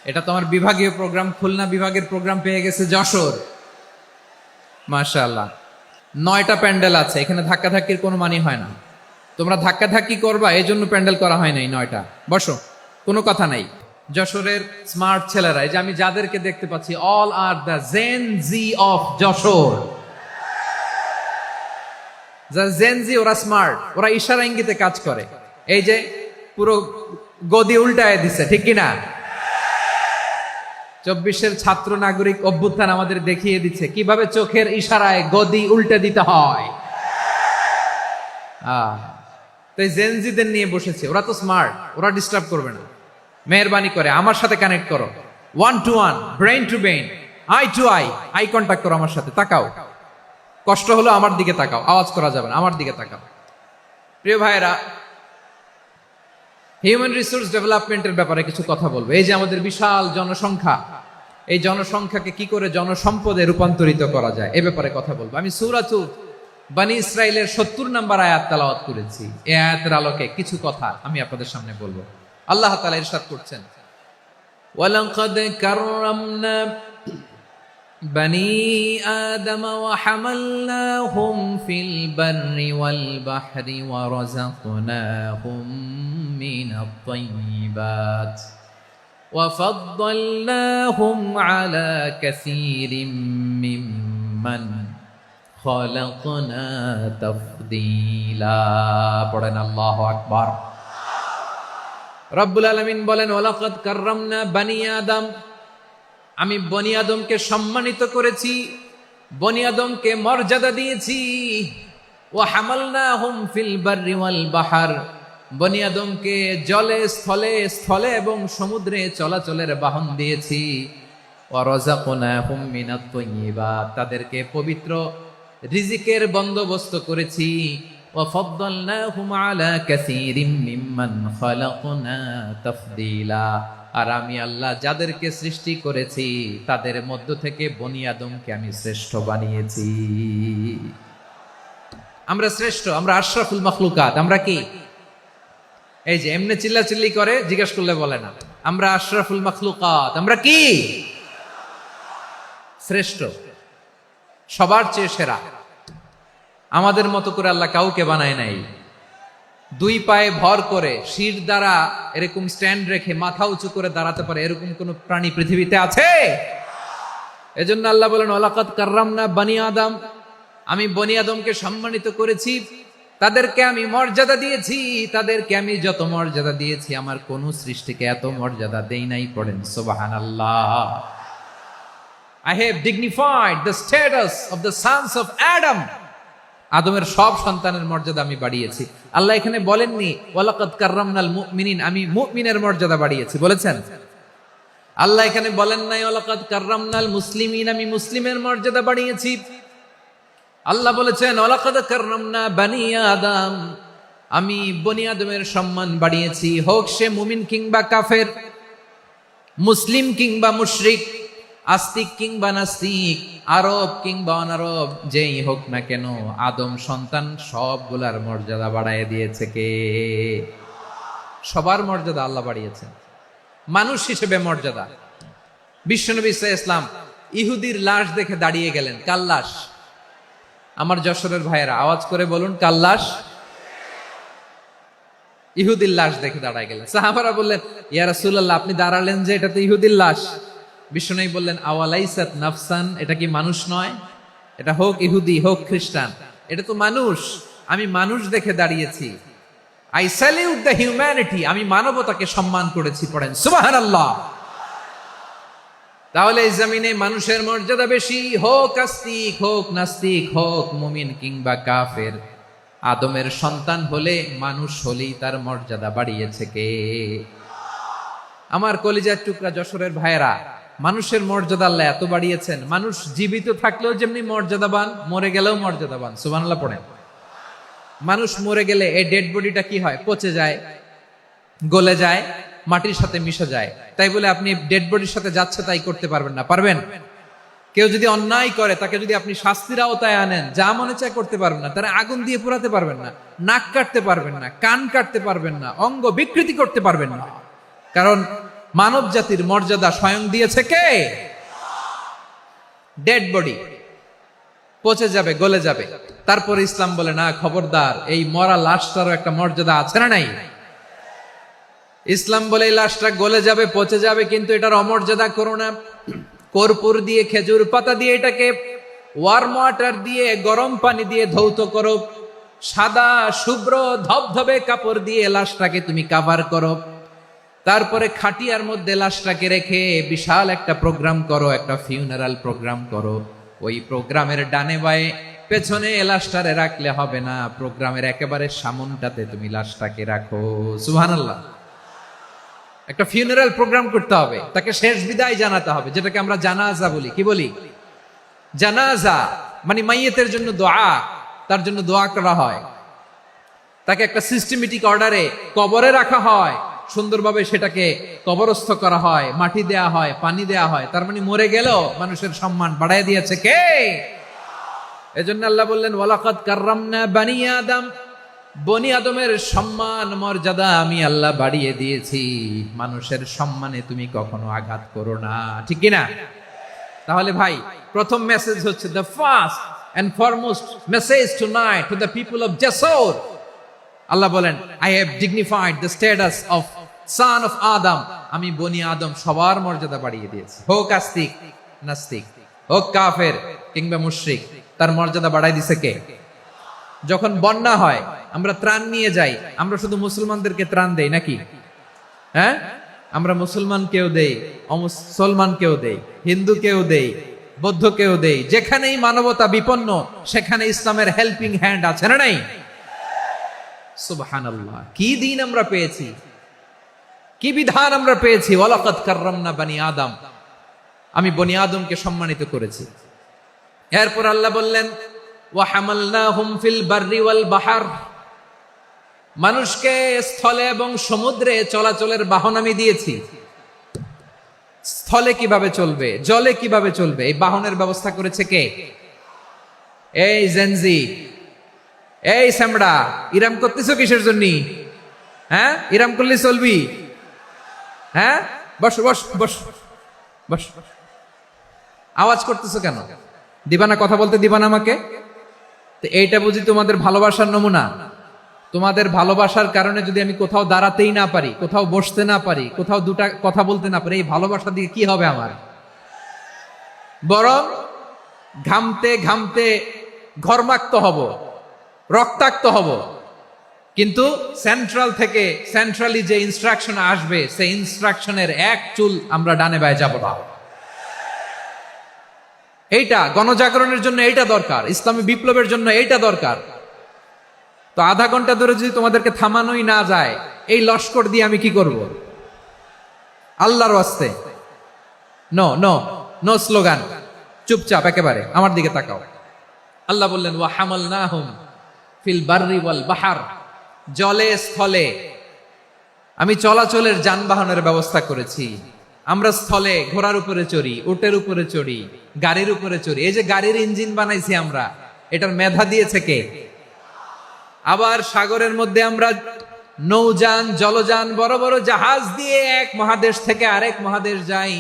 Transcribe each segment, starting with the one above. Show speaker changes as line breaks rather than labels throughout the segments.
এটা তো আমার বিভাগীয় প্রোগ্রাম, খুলনা বিভাগের প্রোগ্রাম পেয়ে গেছে যশোর। মাশাআল্লাহ, 9টা প্যান্ডেল আছে, এখানে ধাক্কাধাক্কির কোনো মানি হয় না। তোমরা ধাক্কাধাক্কি করবা, এই জন্য প্যান্ডেল করা হয় নাই 9টা। বসো, কোনো কথা নাই। যশোরের স্মার্ট ছেলেরা, এই যে আমি যাদেরকে দেখতে পাচ্ছি, all are the Gen Z of Jessore. Gen Z, ওরা স্মার্ট, ওরা ইশারা ইঙ্গিতে কাজ করে। এই যে পুরো গদি উল্টায় দিছে, ঠিক কিনা? 24-এর ছাত্র নাগরিক অভ্যুত্থান আমাদের দেখিয়ে দিচ্ছে কিভাবে চোখের ইশারায় গদি উল্টে দিতে হয়। তাই জেনজিদের নিয়ে বসেছে, ওরা তো স্মার্ট, ওরা ডিস্টার্ব করবে না। মেহরবানি করে আমার সাথে কানেক্ট করো, 1 to 1, brain to brain, eye to eye, eye contact করো আমার সাথে। তাকাও, কষ্ট হলো আমার দিকে তাকাও, আওয়াজ করা যাবে না, আমার দিকে তাকাও। প্রিয় ভাইয়েরা, হিউম্যান রিসোর্স ডেভেলপমেন্টের ব্যাপারে কিছু কথা বলবো। এই যে আমাদের বিশাল জনসংখ্যা, এই জনসংখ্যাকে কি করে জনসম্পদে রূপান্তরিত করা যায় এ ব্যাপারে কথা বলবো। আমি সূরাতু বনী ইসরাইলের 70 নম্বর আয়াত তেলাওয়াত করেছি। এই আয়াতের আলোকে কিছু কথা আমি আপনাদের সামনে বলবো। আল্লাহ তাআলা ইরশাদ করছেন, ওয়ালাকাদ কাররামনা বনী আদম ওয়া হামালনাহুম ফিল বাররি ওয়াল বাহরি ওয়া রাযাকনাহুম মিনাত তাইয়্যিবাত ওয়া ফাদ্দালনাহুম আলা কাসীরিম মিম্মান খালাকনা তাফদীলা। পড়েন আল্লাহু আকবার। রব্বুল আলামিন বলেন, ওয়ালাকাদ কাররামনা বনী আদম, আমি বনী আদমকে সম্মানিত করেছি, বনী আদমকে মর্যাদা দিয়েছি। ওয়া হামালনাহুম ফিল বাররি ওয়াল বাহর, বনী আদমকে জলে স্থলে, স্থলে এবং সমুদ্রে চলাচলের বাহন দিয়েছি। ওয়া রাযাকনাহুম মিনাত তাইয়্যিবাত, তাদেরকে পবিত্র রিজিকের বন্দোবস্ত করেছি। ওয়া ফাদ্দালনাহুম আলা কাসীরিম মিম্মান খালাকনা তাফদীলা, আর আমি আল্লাহ যাদেরকে সৃষ্টি করেছি তাদের মধ্য থেকে বনী আদমকে আমি শ্রেষ্ঠ বানিয়েছি। আমরা শ্রেষ্ঠ, আমরা আশরাফুল মাখলুকাত। আমরা কি? এই যে এমনি চিল্লাচিল্লি করে, জিজ্ঞেস করলে বলে না। আমরা আশরাফুল মাখলুকাত, আমরা কি? শ্রেষ্ঠ, সবার চেয়ে সেরা। আমাদের মতো করে আল্লাহ কাউকে বানায় নাই। 2 পায়ে ভর করে, শির দ্বারা এরকম স্ট্যান্ড রেখে মাথা উঁচু করে দাঁড়াতে পারে এরকম কোন প্রাণী পৃথিবীতে আছে? এজন্য আল্লাহ বলেন, ওয়ালাকাদ কাররামনা বনী আদম, আমি বনী আদমকে সম্মানিত করেছি, তাদেরকে আমি মর্যাদা দিয়েছি। তাদেরকে আমি যত মর্যাদা দিয়েছি আমার কোন সৃষ্টিকে এত মর্যাদা দেই নাই। পড়েন সুবহানাল্লাহ। I have dignified the status of the sons of Adam. আদমের সব সন্তানের মর্যাদা আমি বাড়িয়েছি। আল্লাহ এখানে বলেননি ওয়ালাকাদ কাররামনাল মুমিনিন, আমি মুমিনের মর্যাদা বাড়িয়েছি, বলেছেন? আল্লাহ এখানে বলেন নাই ওয়ালাকাদ কাররামনাল মুসলিমিন, আমি মুসলিমের মর্যাদা বাড়িয়েছি। আল্লাহ বলেছেন ওয়ালাকাদ কাররামনা বনী আদম, আমি বনী আদমের সম্মান বাড়িয়েছি। হোক সে মুমিন কিংবা কাফের, মুসলিম কিংবা মুশরিক, আস্তিক কিংবা নাস্তিক, আরব কিংবা অনারব, যেই হোক না কেন, আদম সন্তান সবগুলার মর্যাদা বাড়ায় দিয়েছে কে? সবার মর্যাদা আল্লাহ বাড়িয়েছেন। মানুষ হিসেবে মর্যাদা। বিশ্বনবী সাল্লাল্লাহু আলাইহি ওয়াসাল্লাম ইহুদির লাশ দেখে দাঁড়িয়ে গেলেন। কার লাশ? আমার যশোরের ভাইয়েরা আওয়াজ করে বলুন, কার লাশ? ইহুদির লাশ দেখে দাঁড়ায় গেলেন। সাহাবারা বললেন, ইয়া রাসূলুল্লাহ, আপনি দাঁড়ালেন যে, এটা তো ইহুদির লাশ। বিশ্বনবী বললেন, আওয়ালাইসাত নাফসান, এটা কি মানুষ নয়? এটা হোক ইহুদি হোক খ্রিস্টান, এটা তো মানুষ। আমি মানুষ দেখে দাঁড়িয়েছি। আই স্যালিউট দ্য হিউম্যানিটি, আমি মানবতাকে সম্মান করেছি। পড়েন সুবহানাল্লাহ। তাহলে এই জমিনে মানুষের মর্যাদা বেশি, হোক আস্তিক হোক নাস্তিক, হোক মুমিন কিংবা কাফের। আদমের সন্তান হলে, মানুষ হলেই তার মর্যাদা বাড়িয়েছে কে? আমার কলিজার টুকরা যশোরের ভাইয়েরা, মানুষের মর্যাদা আল্লাহ এত বাড়িয়েছেন, মানুষ জীবিত থাকলেও যেমনি মর্যাদাবান, মরে গেলেও মর্যাদাবান। সুবহানাল্লাহ পড়েন। মানুষ মরে গেলে এই ডেড বডিটা কি হয়? পচে যায়, গলে যায়, মাটির সাথে মিশে যায়। তাই বলে আপনি ডেড বডির সাথে যাচ্ছে তাই করতে পারবেন না। পারবেন? কেউ যদি অন্যায় করে, তাকে যদি আপনি শাস্তির আওতায় আনেন, যা মনে চায় করতে পারবেন না। তারা আগুন দিয়ে পোড়াতে পারবেন না, নাক কাটতে পারবেন না, কান কাটতে পারবেন না, অঙ্গ বিকৃতি করতে পারবেন না। কারণ মানব জাতির মর্যাদা স্বয়ং দিয়েছে কে? ডেড বডি পচে যাবে, গলে যাবে। তারপরে ইসলাম বলে না, খবরদার, এই মরা লাশটারও একটা মর্যাদা আছে না নাই? ইসলাম বলে এই লাশটা গলে যাবে, পচে যাবে, কিন্তু এটার অমর্যাদা করো না। কর্পূর দিয়ে, খেজুর পাতা দিয়ে, এটাকে ওয়ার্ম ওয়াটার দিয়ে, গরম পানি দিয়ে ধৌত করো। সাদা শুভ্র ধবধবে কাপড় দিয়ে লাশটাকে তুমি কাভার করো। তারপরে খাটিয়ার মধ্যে লাশটাকে রেখে বিশাল একটা প্রোগ্রাম করো, একটা ফিউনারাল প্রোগ্রাম করো। ওই প্রোগ্রামের ডানে বায়ে পেছনে লাশটারে রাখলে হবে না, প্রোগ্রামের একেবারে সামনটাতে তুমি লাশটাকে রাখো। সুবহানাল্লাহ। একটা ফিউনারাল প্রোগ্রাম করতে হবে, তাকে শেষ বিদায় জানাতে হবে, যেটাকে আমরা জানাজা বলি। কি বলি? জানাজা মানে মাইয়েতের জন্য দোয়া, তার জন্য দোয়া করা হয়, তাকে একটা সিস্টেমেটিক অর্ডারে কবরে রাখা হয়, সুন্দরভাবে সেটাকে কবরস্থ করা হয়, মাটি দেয়া হয়, পানি দেয়া হয়। তার মানে মরে গেল মানুষের সম্মান বাড়ায় দিয়েছে কে? এজন্য আল্লাহ বললেন ওয়ালাকাদ কাররামনা বানি আদম, বনি আদমের সম্মান মর্যাদা আমি আল্লাহ বাড়িয়ে দিয়েছি। মানুষের সম্মানে তুমি কখনো আঘাত করো না, ঠিক কিনা? তাহলে ভাই, প্রথম মেসেজ হচ্ছে, the first and foremost message tonight to the people of Jessore. আল্লাহ বলেন, I have dignified the status of son of Adam. আমি বনি আদম সবার মর্যাদা বাড়িয়ে দিয়েছি, হোক আস্তিক নাস্তিক, হোক কাফের কিংবা মুশরিক, তার মর্যাদা বাড়াই দিছে কে? যখন বন্যা হয় আমরা ত্রাণ নিয়ে যাই, আমরা শুধু মুসলমানদেরকে ত্রাণ দেই নাকি? হ্যাঁ, আমরা মুসলমান কেউ দেই, অমুসলমান কেউ দেই, হিন্দু কেউ দেই, বৌদ্ধ কেউ দেই। যেখানেই মানবতা বিপন্ন সেখানে ইসলামের হেল্পিং হ্যান্ড আছে না নাই? সুবহানাল্লাহ। কি দিন আমরা পেয়েছি, কি বিধান আমরা পেয়েছি। ওয়ালাকাদ কাররামনা বানি আদম, আমি বনি আদমকে সম্মানিত করেছি। এরপর আল্লাহ বললেন ওয়া হামালনাহুম ফিল বাররি ওয়াল বাহর, মানুষকে স্থলে এবং সমুদ্রে চলাচলের বাহন আমি দিয়েছি। স্থলে কিভাবে চলবে, জলে কিভাবে চলবে, এই বাহনের ব্যবস্থা করেছে কে? এই জেনজি, এই সামড়া, ইরাম করতেছো কিসের জন্য? হ্যাঁ, ইরাম করলে চলবি? হ্যাঁ, বস বস বস বস। আওয়াজ করতেছো কেন? দিবানা, কথা বলতে দিবানা আমাকে? তো এইটা বুঝি তোমাদের ভালোবাসার নমুনা? তোমাদের ভালোবাসার কারণে যদি আমি কোথাও দাঁড়াতেই না পারি, কোথাও বসতে না পারি, কোথাও দুটা কথা বলতে না পারি, এই ভালোবাসা দিয়ে কি হবে আমার? বরং ঘামতে ঘামতে ঘর্মাক্ত হব, রক্তাক্ত হব। কিন্তু সেন্ট্রাল থেকে, সেন্ট্রালি যে ইনস্ট্রাকশন আসবে, সেই ইনস্ট্রাকশনের এক চুল আমরা ডানে বায়ে যাব না। এইটা গণজাগরণের জন্য এইটা দরকার, ইসলামী বিপ্লবের জন্য এইটা দরকার। তো আধা ঘন্টা ধরে যদি তোমাদেরকে থামানোই না যায়, এই লস্কর দিয়ে আমি কি করব? আল্লাহর ওয়াস্তে নো নো নো স্লোগান, চুপচাপ একেবারে আমার দিকে তাকাও। আল্লাহ বললেন ওয়া হামালনাহুম ফিল বাররি ওয়াল বাহর, জলে স্থলে আমি চলাচলের যানবাহনের ব্যবস্থা করেছি। আমরা স্থলে ঘোড়ার উপরে চড়ি, উটের উপরে চড়ি, গাড়ির উপরে চড়ি। এই যে গাড়ির ইঞ্জিন বানাইছি আমরা, এটার মেধা দিয়েছে কে? আবার সাগরের মধ্যে আমরা নৌযান, জলযান, বড় বড় জাহাজ দিয়ে এক মহাদেশ থেকে আরেক মহাদেশ যাই,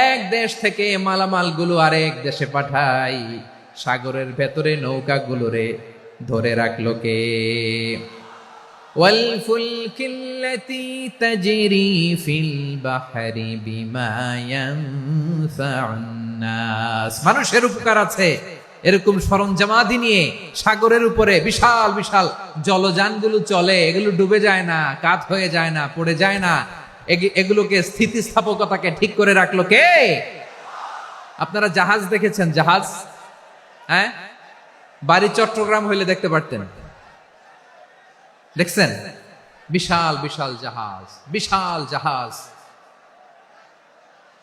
এক দেশ থেকে মালামাল গুলো আরেক দেশে পাঠাই। সাগরের ভেতরে নৌকাগুলোরে ধরে রাখলো কে? والفلك التي تجري في البحر بما ينفع الناس, মানুষের উপকার আছে এরকম সরঞ্জামাদি নিয়ে সাগরের উপরে বিশাল বিশাল জলযানগুলো চলে। এগুলো ডুবে যায় না, কাত হয়ে যায় না, পড়ে যায় না। এগুলোকে স্থিতিস্থাপকতাকে ঠিক করে রাখলো কে? আপনারা জাহাজ দেখেছেন? জাহাজ, হ্যাঁ, বাড়ি চট্টগ্রাম হইলে দেখতে পারতেন। দেখছেন? বিশাল বিশাল জাহাজ, বিশাল জাহাজ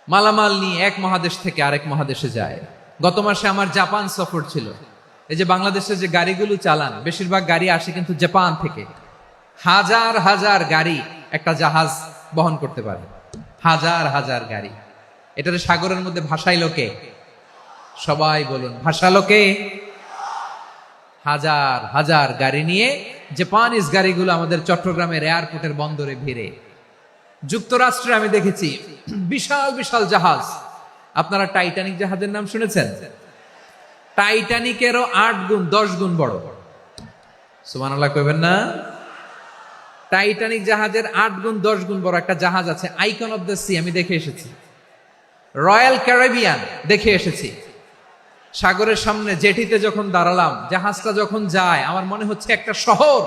মালামাল নিয়ে এক মহাদেশ থেকে আরেক মহাদেশে যায়। গত মাসে আমার জাপান সফর ছিল। এই যে বাংলাদেশে যে গাড়িগুলো চালান, বেশিরভাগ গাড়ি আসে কিন্তু জাপান থেকে। হাজার হাজার গাড়ি একটা জাহাজ বহন করতে পারে, হাজার হাজার গাড়ি। এটারে সাগরের মধ্যে ভাসাইলো কে? সবাই বলুন, ভাসালো কে? হাজার হাজার গাড়ি নিয়ে জাপানিজ গাড়িগুলো আমাদের চট্টগ্রামের এয়ারপোর্টের বন্দরে ভিড়ে। যুক্তরাষ্ট্রে আমি দেখেছি বিশাল বিশাল জাহাজ। আপনারা টাইটানিক জাহাজের নাম শুনেছেন? টাইটানিকেরও 8 গুণ 10 গুণ বড়। সুবহানাল্লাহ কইবেন না? টাইটানিক জাহাজের 8 গুণ 10 গুণ বড় একটা জাহাজ আছে, আইকন অফ দ্য সি, আমি দেখে এসেছি। রয়্যাল ক্যারিবিয়ান দেখে এসেছি। সাগরের সামনে জেটিতে যখন দাঁড়ালাম, জাহাজটা যখন যায়, আমার মনে হচ্ছে একটা শহর,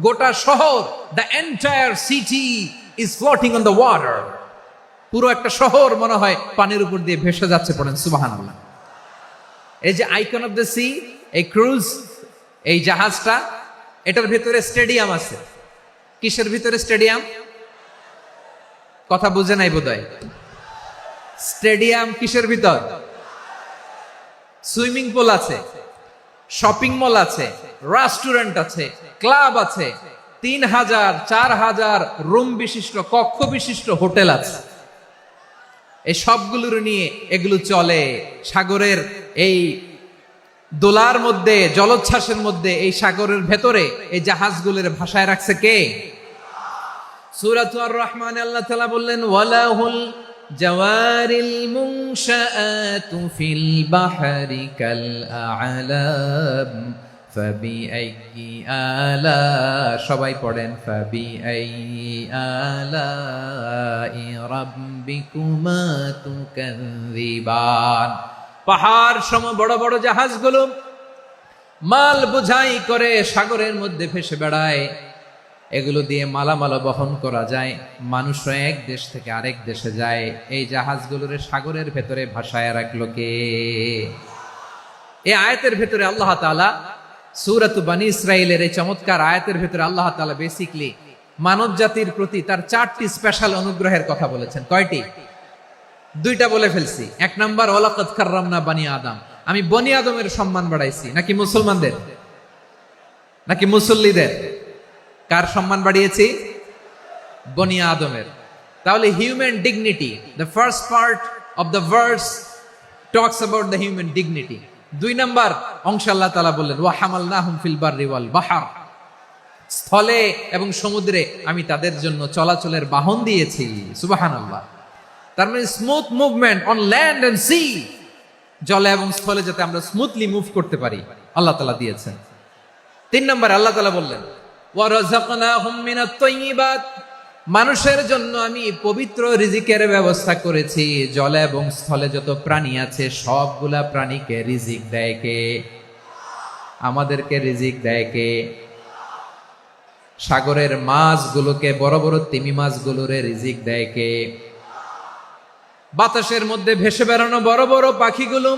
গোটা শহর, the entire city is floating on the water. পুরো একটা শহর মনে হয় পানির উপর দিয়ে ভেসে যাচ্ছে। পড়েন সুবহানাল্লাহ। এই যে আইকন অফ দ্য সি, এই ক্রুজ, এই জাহাজটা, এটার ভিতরে স্টেডিয়াম আছে। কিসের ভিতরে স্টেডিয়াম? কথা বুঝে নাই বোধহয়। স্টেডিয়াম কিসের ভিতর? সুইমিং পুল আছে, শপিং মল আছে, রেস্টুরেন্ট আছে, ক্লাব আছে, 3000 4000 রুম বিশিষ্ট, কক্ষ বিশিষ্ট হোটেল আছে। এই সবগুলোর নিয়ে এগুলো চলে সাগরের এই দোলার মধ্যে, জলোচ্ছ্বাসের মধ্যে, এই সাগরের ভেতরে এই জাহাজগুলোর ভাষায় রাখছে কে? সূরাতুর আর রহমানে আল্লাহ তাআলা বললেন, ওয়ালাহুল জাওয়ারিল মুনশাআতু ফিল বাহরি কাল আ'লাম ফাবিআইয়ি আলা, সবাই পড়েন, ফাবিআইয়ি আলাই রাব্বিকুমা তুকাযযিবান। পাহাড় সম বড় বড় জাহাজগুলো মাল বোঝাই করে সাগরের মধ্যে ভেসে বেড়ায়। এগুলো দিয়ে মালামাল বহন করা যায়, মানুষরা এক দেশ থেকে আরেক দেশে যায়। এই জাহাজগুলোর সাগরের ভেতরে ভাসায় রাখলো কে? এই আয়াতের ভেতরে আল্লাহ তাআলা সূরাতু বনী ইসরাঈলের এই চমৎকার আয়াতের ভেতরে আল্লাহ তাআলা বেসিক্যালি মানব জাতির প্রতি তার 4টি স্পেশাল অনুগ্রহের কথা বলেছেন। কয়টি? 2টা বলে ফেলছি। 1 নাম্বার, ওয়ালাকাদ কাররামনা বানি আদম, আমি বনি আদমের সম্মান বাড়াইছি। নাকি মুসলমানদের? নাকি মুসল্লিদের? কার সম্মান বাড়িয়েছি? বনি আদমের। তাহলে human dignity, the first part of the verse talks about the human dignity. 2 number অংশ আল্লাহ তাআলা বললেন, ওয়া হামালনাহুম ফিল বাররি ওয়াল বাহর, স্থলে এবং সমুদ্রে আমি তাদের জন্য চলাচলের বাহন দিয়েছি। সুবহানাল্লাহ। তার মানে smooth movement on land and sea, জলে এবং স্থলে যাতে আমরা স্মুথলি মুভ করতে পারি আল্লাহ তাআলা দিয়েছেন। 3 নম্বরে আল্লাহ তাআলা বললেন, ওয়া রাযাকনাহুম মিনাত তাইয়্যিবাত, মানুষের জন্য আমি পবিত্র রিজিকের ব্যবস্থা করেছি। জলে এবং স্থলে যত প্রাণী আছে সবগুলা প্রাণীকে রিজিক দেয় কে? আমাদেরকে রিজিক দেয় কে? সাগরের মাছগুলোকে, বড় বড় তিমি মাছগুলোরে রিজিক দেয় কে? বাতাসের মধ্যে ভেসে বেড়ানো বড় বড় পাখিগুলো,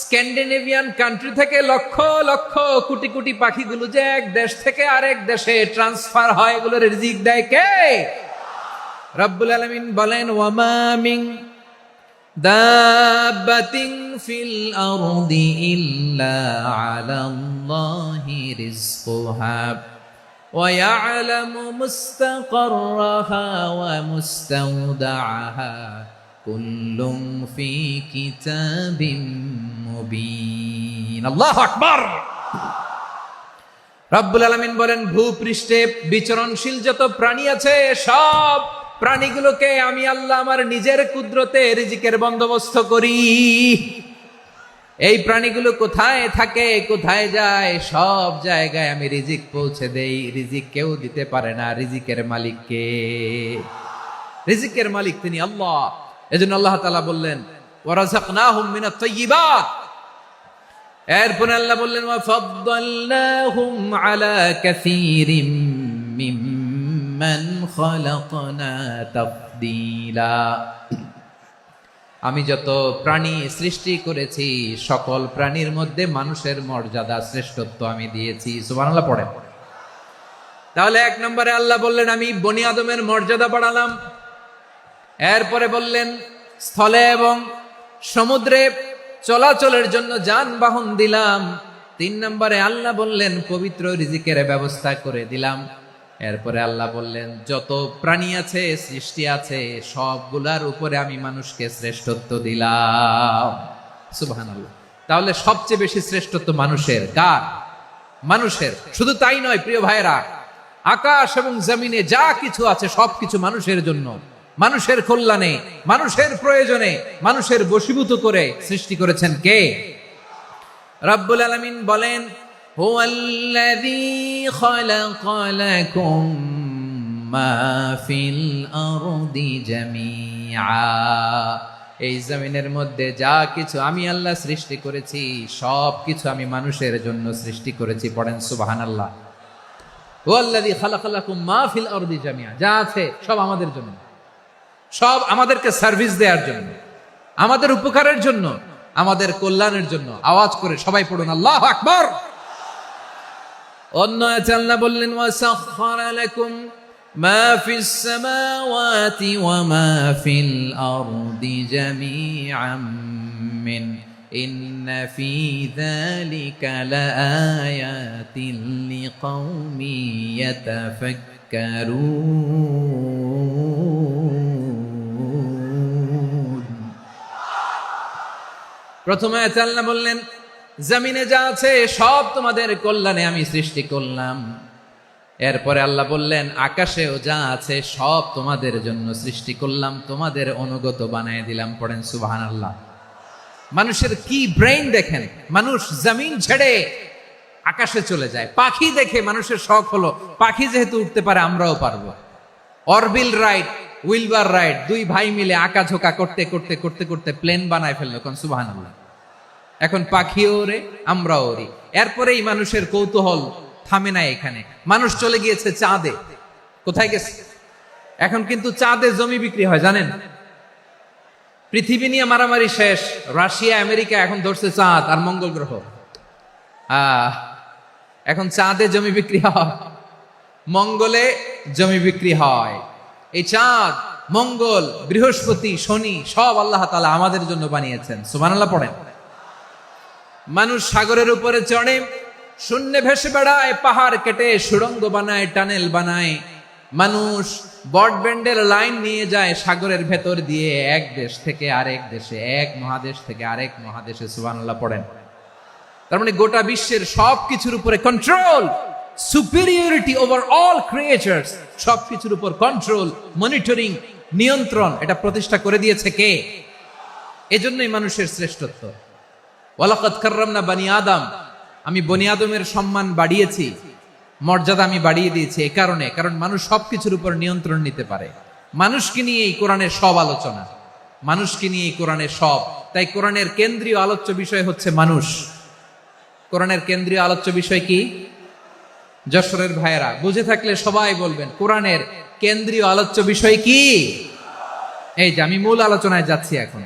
স্ক্যান্ডিনেভিয়ান কান্ট্রি থেকে লক্ষ লক্ষ কোটি কোটি পাখিগুলো যে এক দেশ থেকে আরেক দেশে ট্রান্সফার হয়, এগুলোর রিজিক দেয় কে? রব্বুল আলামিন বলেন, ওয়ামা মিন দাব্বাতিন ফিল আরদি ইল্লা আলাল্লাহি রিজকুহা ওয়া ইয়ালামু মুস্তাকাররাহা ওয়া মুস্তাওদাআহা কুল্লুম ফি কিতাবিম মুবিন। আল্লাহু আকবার। রব্বুল আলামিন বলেন, ভূপৃষ্ঠে বিচরণশীল যত প্রাণী আছে সব প্রাণীগুলোকে আমি আল্লাহ আমার নিজের কুদরতে রিজিকের বন্দোবস্ত করি। এই প্রাণীগুলো কোথায় থাকে, কোথায় যায়, সব জায়গায় আমি রিজিক পৌঁছে দেই। রিজিক কেউ দিতে পারে না, রিজিকের মালিক কে? রিজিকের মালিক তিনি আল্লাহ। এজন্য আল্লাহ তাআলা বললেন, ওয়া রাযাকনাহুম মিনাত তাইয়্যিবাত। এরপর আল্লাহ বললেন, ওয়া ফাদ্দালনাহুম আলা কাসীরিম মিম্মান খালাকনা তাফদীলা। আমি যত প্রাণী সৃষ্টি করেছি সকল প্রাণীর মধ্যে মানুষের মর্যাদা, শ্রেষ্ঠত্ব আমি দিয়েছি। সুবহানাল্লাহ পড়েন। তাহলে 1 নম্বরে আল্লাহ বললেন, আমি বনি আদমের মর্যাদা বাড়ালাম। এরপরে বললেন, স্থলে এবং সমুদ্রে চলাচলের জন্য যানবাহন দিলাম। 3 নম্বরে আল্লাহ বললেন, পবিত্র রিজিকের ব্যবস্থা করে দিলাম। এরপরে আল্লাহ বললেন, যত প্রাণী আছে, সৃষ্টি আছে, সবগুলার উপরে আমি মানুষকে শ্রেষ্ঠত্ব দিলাম। সুবহানাল্লাহ। তাহলে সবচেয়ে বেশি শ্রেষ্ঠত্ব মানুষের। কার? মানুষের। শুধু তাই নয় প্রিয় ভাইরা, আকাশ এবং জমিনে যা কিছু আছে সবকিছু মানুষের জন্য। মানুষের কল্যাণে, মানুষের প্রয়োজনে, মানুষের বশীভূত করে সৃষ্টি করেছেন কে? রব্বুল আলামিন বলেন, হুয়াল্লাযী খালাকা লাকুম মা ফিল আরদি জামিআ। এই জমিনের মধ্যে যা কিছু আমি আল্লাহ সৃষ্টি করেছি, সব কিছু আমি মানুষের জন্য সৃষ্টি করেছি। পড়েন সুবহানাল্লাহ। হুয়াল্লাযী খালাকা লাকুম মা ফিল আরদি জামিআ, যা আছে সব আমাদের জন্য, সব আমাদেরকে সার্ভিস দেওয়ার জন্য, আমাদের উপকারের জন্য, আমাদের কল্যাণের জন্য। আওয়াজ করে সবাই পড়ুন আল্লাহু আকবার। অন্য আয়াতে আল্লাহ বললেন, ওয়াসাখখারা লাকুম মা ফিস সামাওয়াতি ওয়া মা ফিল আরদি জামিআন মিন ইন্না ফি যালিকা লাআয়াতিন লিকাউমিন ইয়াতাফাক্কারুন। প্রথমে আয়াতে আল্লাহ বললেন, জমিনে যা আছে সব তোমাদের কল্যাণে আমি সৃষ্টি করলাম। এরপরে আল্লাহ বললেন, আকাশেও যা আছে সব তোমাদের জন্য সৃষ্টি করলাম, তোমাদের অনুগত বানায় দিলাম। পড়েন সুবহানাল্লাহ। মানুষের কি ব্রেইন দেখেন, মানুষ জমিন ছেড়ে আকাশে চলে যায়। পাখি দেখে মানুষের শখ হলো, পাখি যেহেতু উঠতে পারে আমরাও পারবো। অরবিল রাইট, উইলবার রাইট, দুই ভাই মিলে আঁকাঝোঁকা করতে করতে করতে করতে প্লেন বানায় ফেললো। কোন সুবহানাল্লাহ। এখন পাখিও ওরে, আমরাও ওরি। এরপরেই মানুষের কৌতূহল থামে না এখানে। মানুষ চলে গিয়েছে চাঁদে। কোথায় গেছে? এখন কিন্তু চাঁদে জমি বিক্রি হয়, জানেন? পৃথিবী নিয়ে মারামারি শেষ। রাশিয়া আমেরিকা এখন ধরছে চাঁদ আর মঙ্গল গ্রহ। এখন চাঁদে জমি বিক্রি হয়, মঙ্গলে জমি বিক্রি হয়। এই চাঁদ, মঙ্গল, বৃহস্পতি, শনি সব আল্লাহ তাআলা আমাদের জন্য বানিয়েছেন। সুবহানাল্লাহ পড়েন। মানুষ সাগরের উপরে চড়ে, শূন্যে ভেসে বেড়ায়, পাহাড় কেটে সুড়ঙ্গ বানায়, টানেল বানায়। মানুষ ব্রডব্যান্ডের লাইন নিয়ে যায় সাগরের ভেতর দিয়ে, এক দেশ থেকে আরেক দেশে, এক মহাদেশ থেকে আরেক মহাদেশে। সুবহানাল্লাহ পড়েন। তার মানে গোটা বিশ্বের সবকিছুর উপরে control, superiority over all creatures, সবকিছুর উপর কন্ট্রোল, মনিটরিং, নিয়ন্ত্রণ, এটা প্রতিষ্ঠা করে দিয়েছে কে? এজন্যই মানুষের শ্রেষ্ঠত্ব। ওয়ালাকাদ কাররামনা বানি আদম, আমি বনি আদমের সম্মান বাড়িয়েছি, মর্যাদা আমি বাড়িয়ে দিয়েছি। এই কারণে, কারণ মানুষ সবকিছুর উপর নিয়ন্ত্রণ নিতে পারে। মানুষকে নিয়ে এই কোরআনের সব আলোচনা, মানুষকে নিয়ে এই কোরআনের সব। তাই কোরআনের কেন্দ্রীয় আলোচ্য বিষয় হচ্ছে মানুষ। কোরআনের কেন্দ্রীয় আলোচ্য বিষয় কি? যশোরের ভাইয়েরা বুঝে থাকলে সবাই বলবেন, কোরআনের কেন্দ্রীয় আলোচ্য বিষয় কি? এই যে আমি মূল আলোচনায় যাচ্ছি এখন।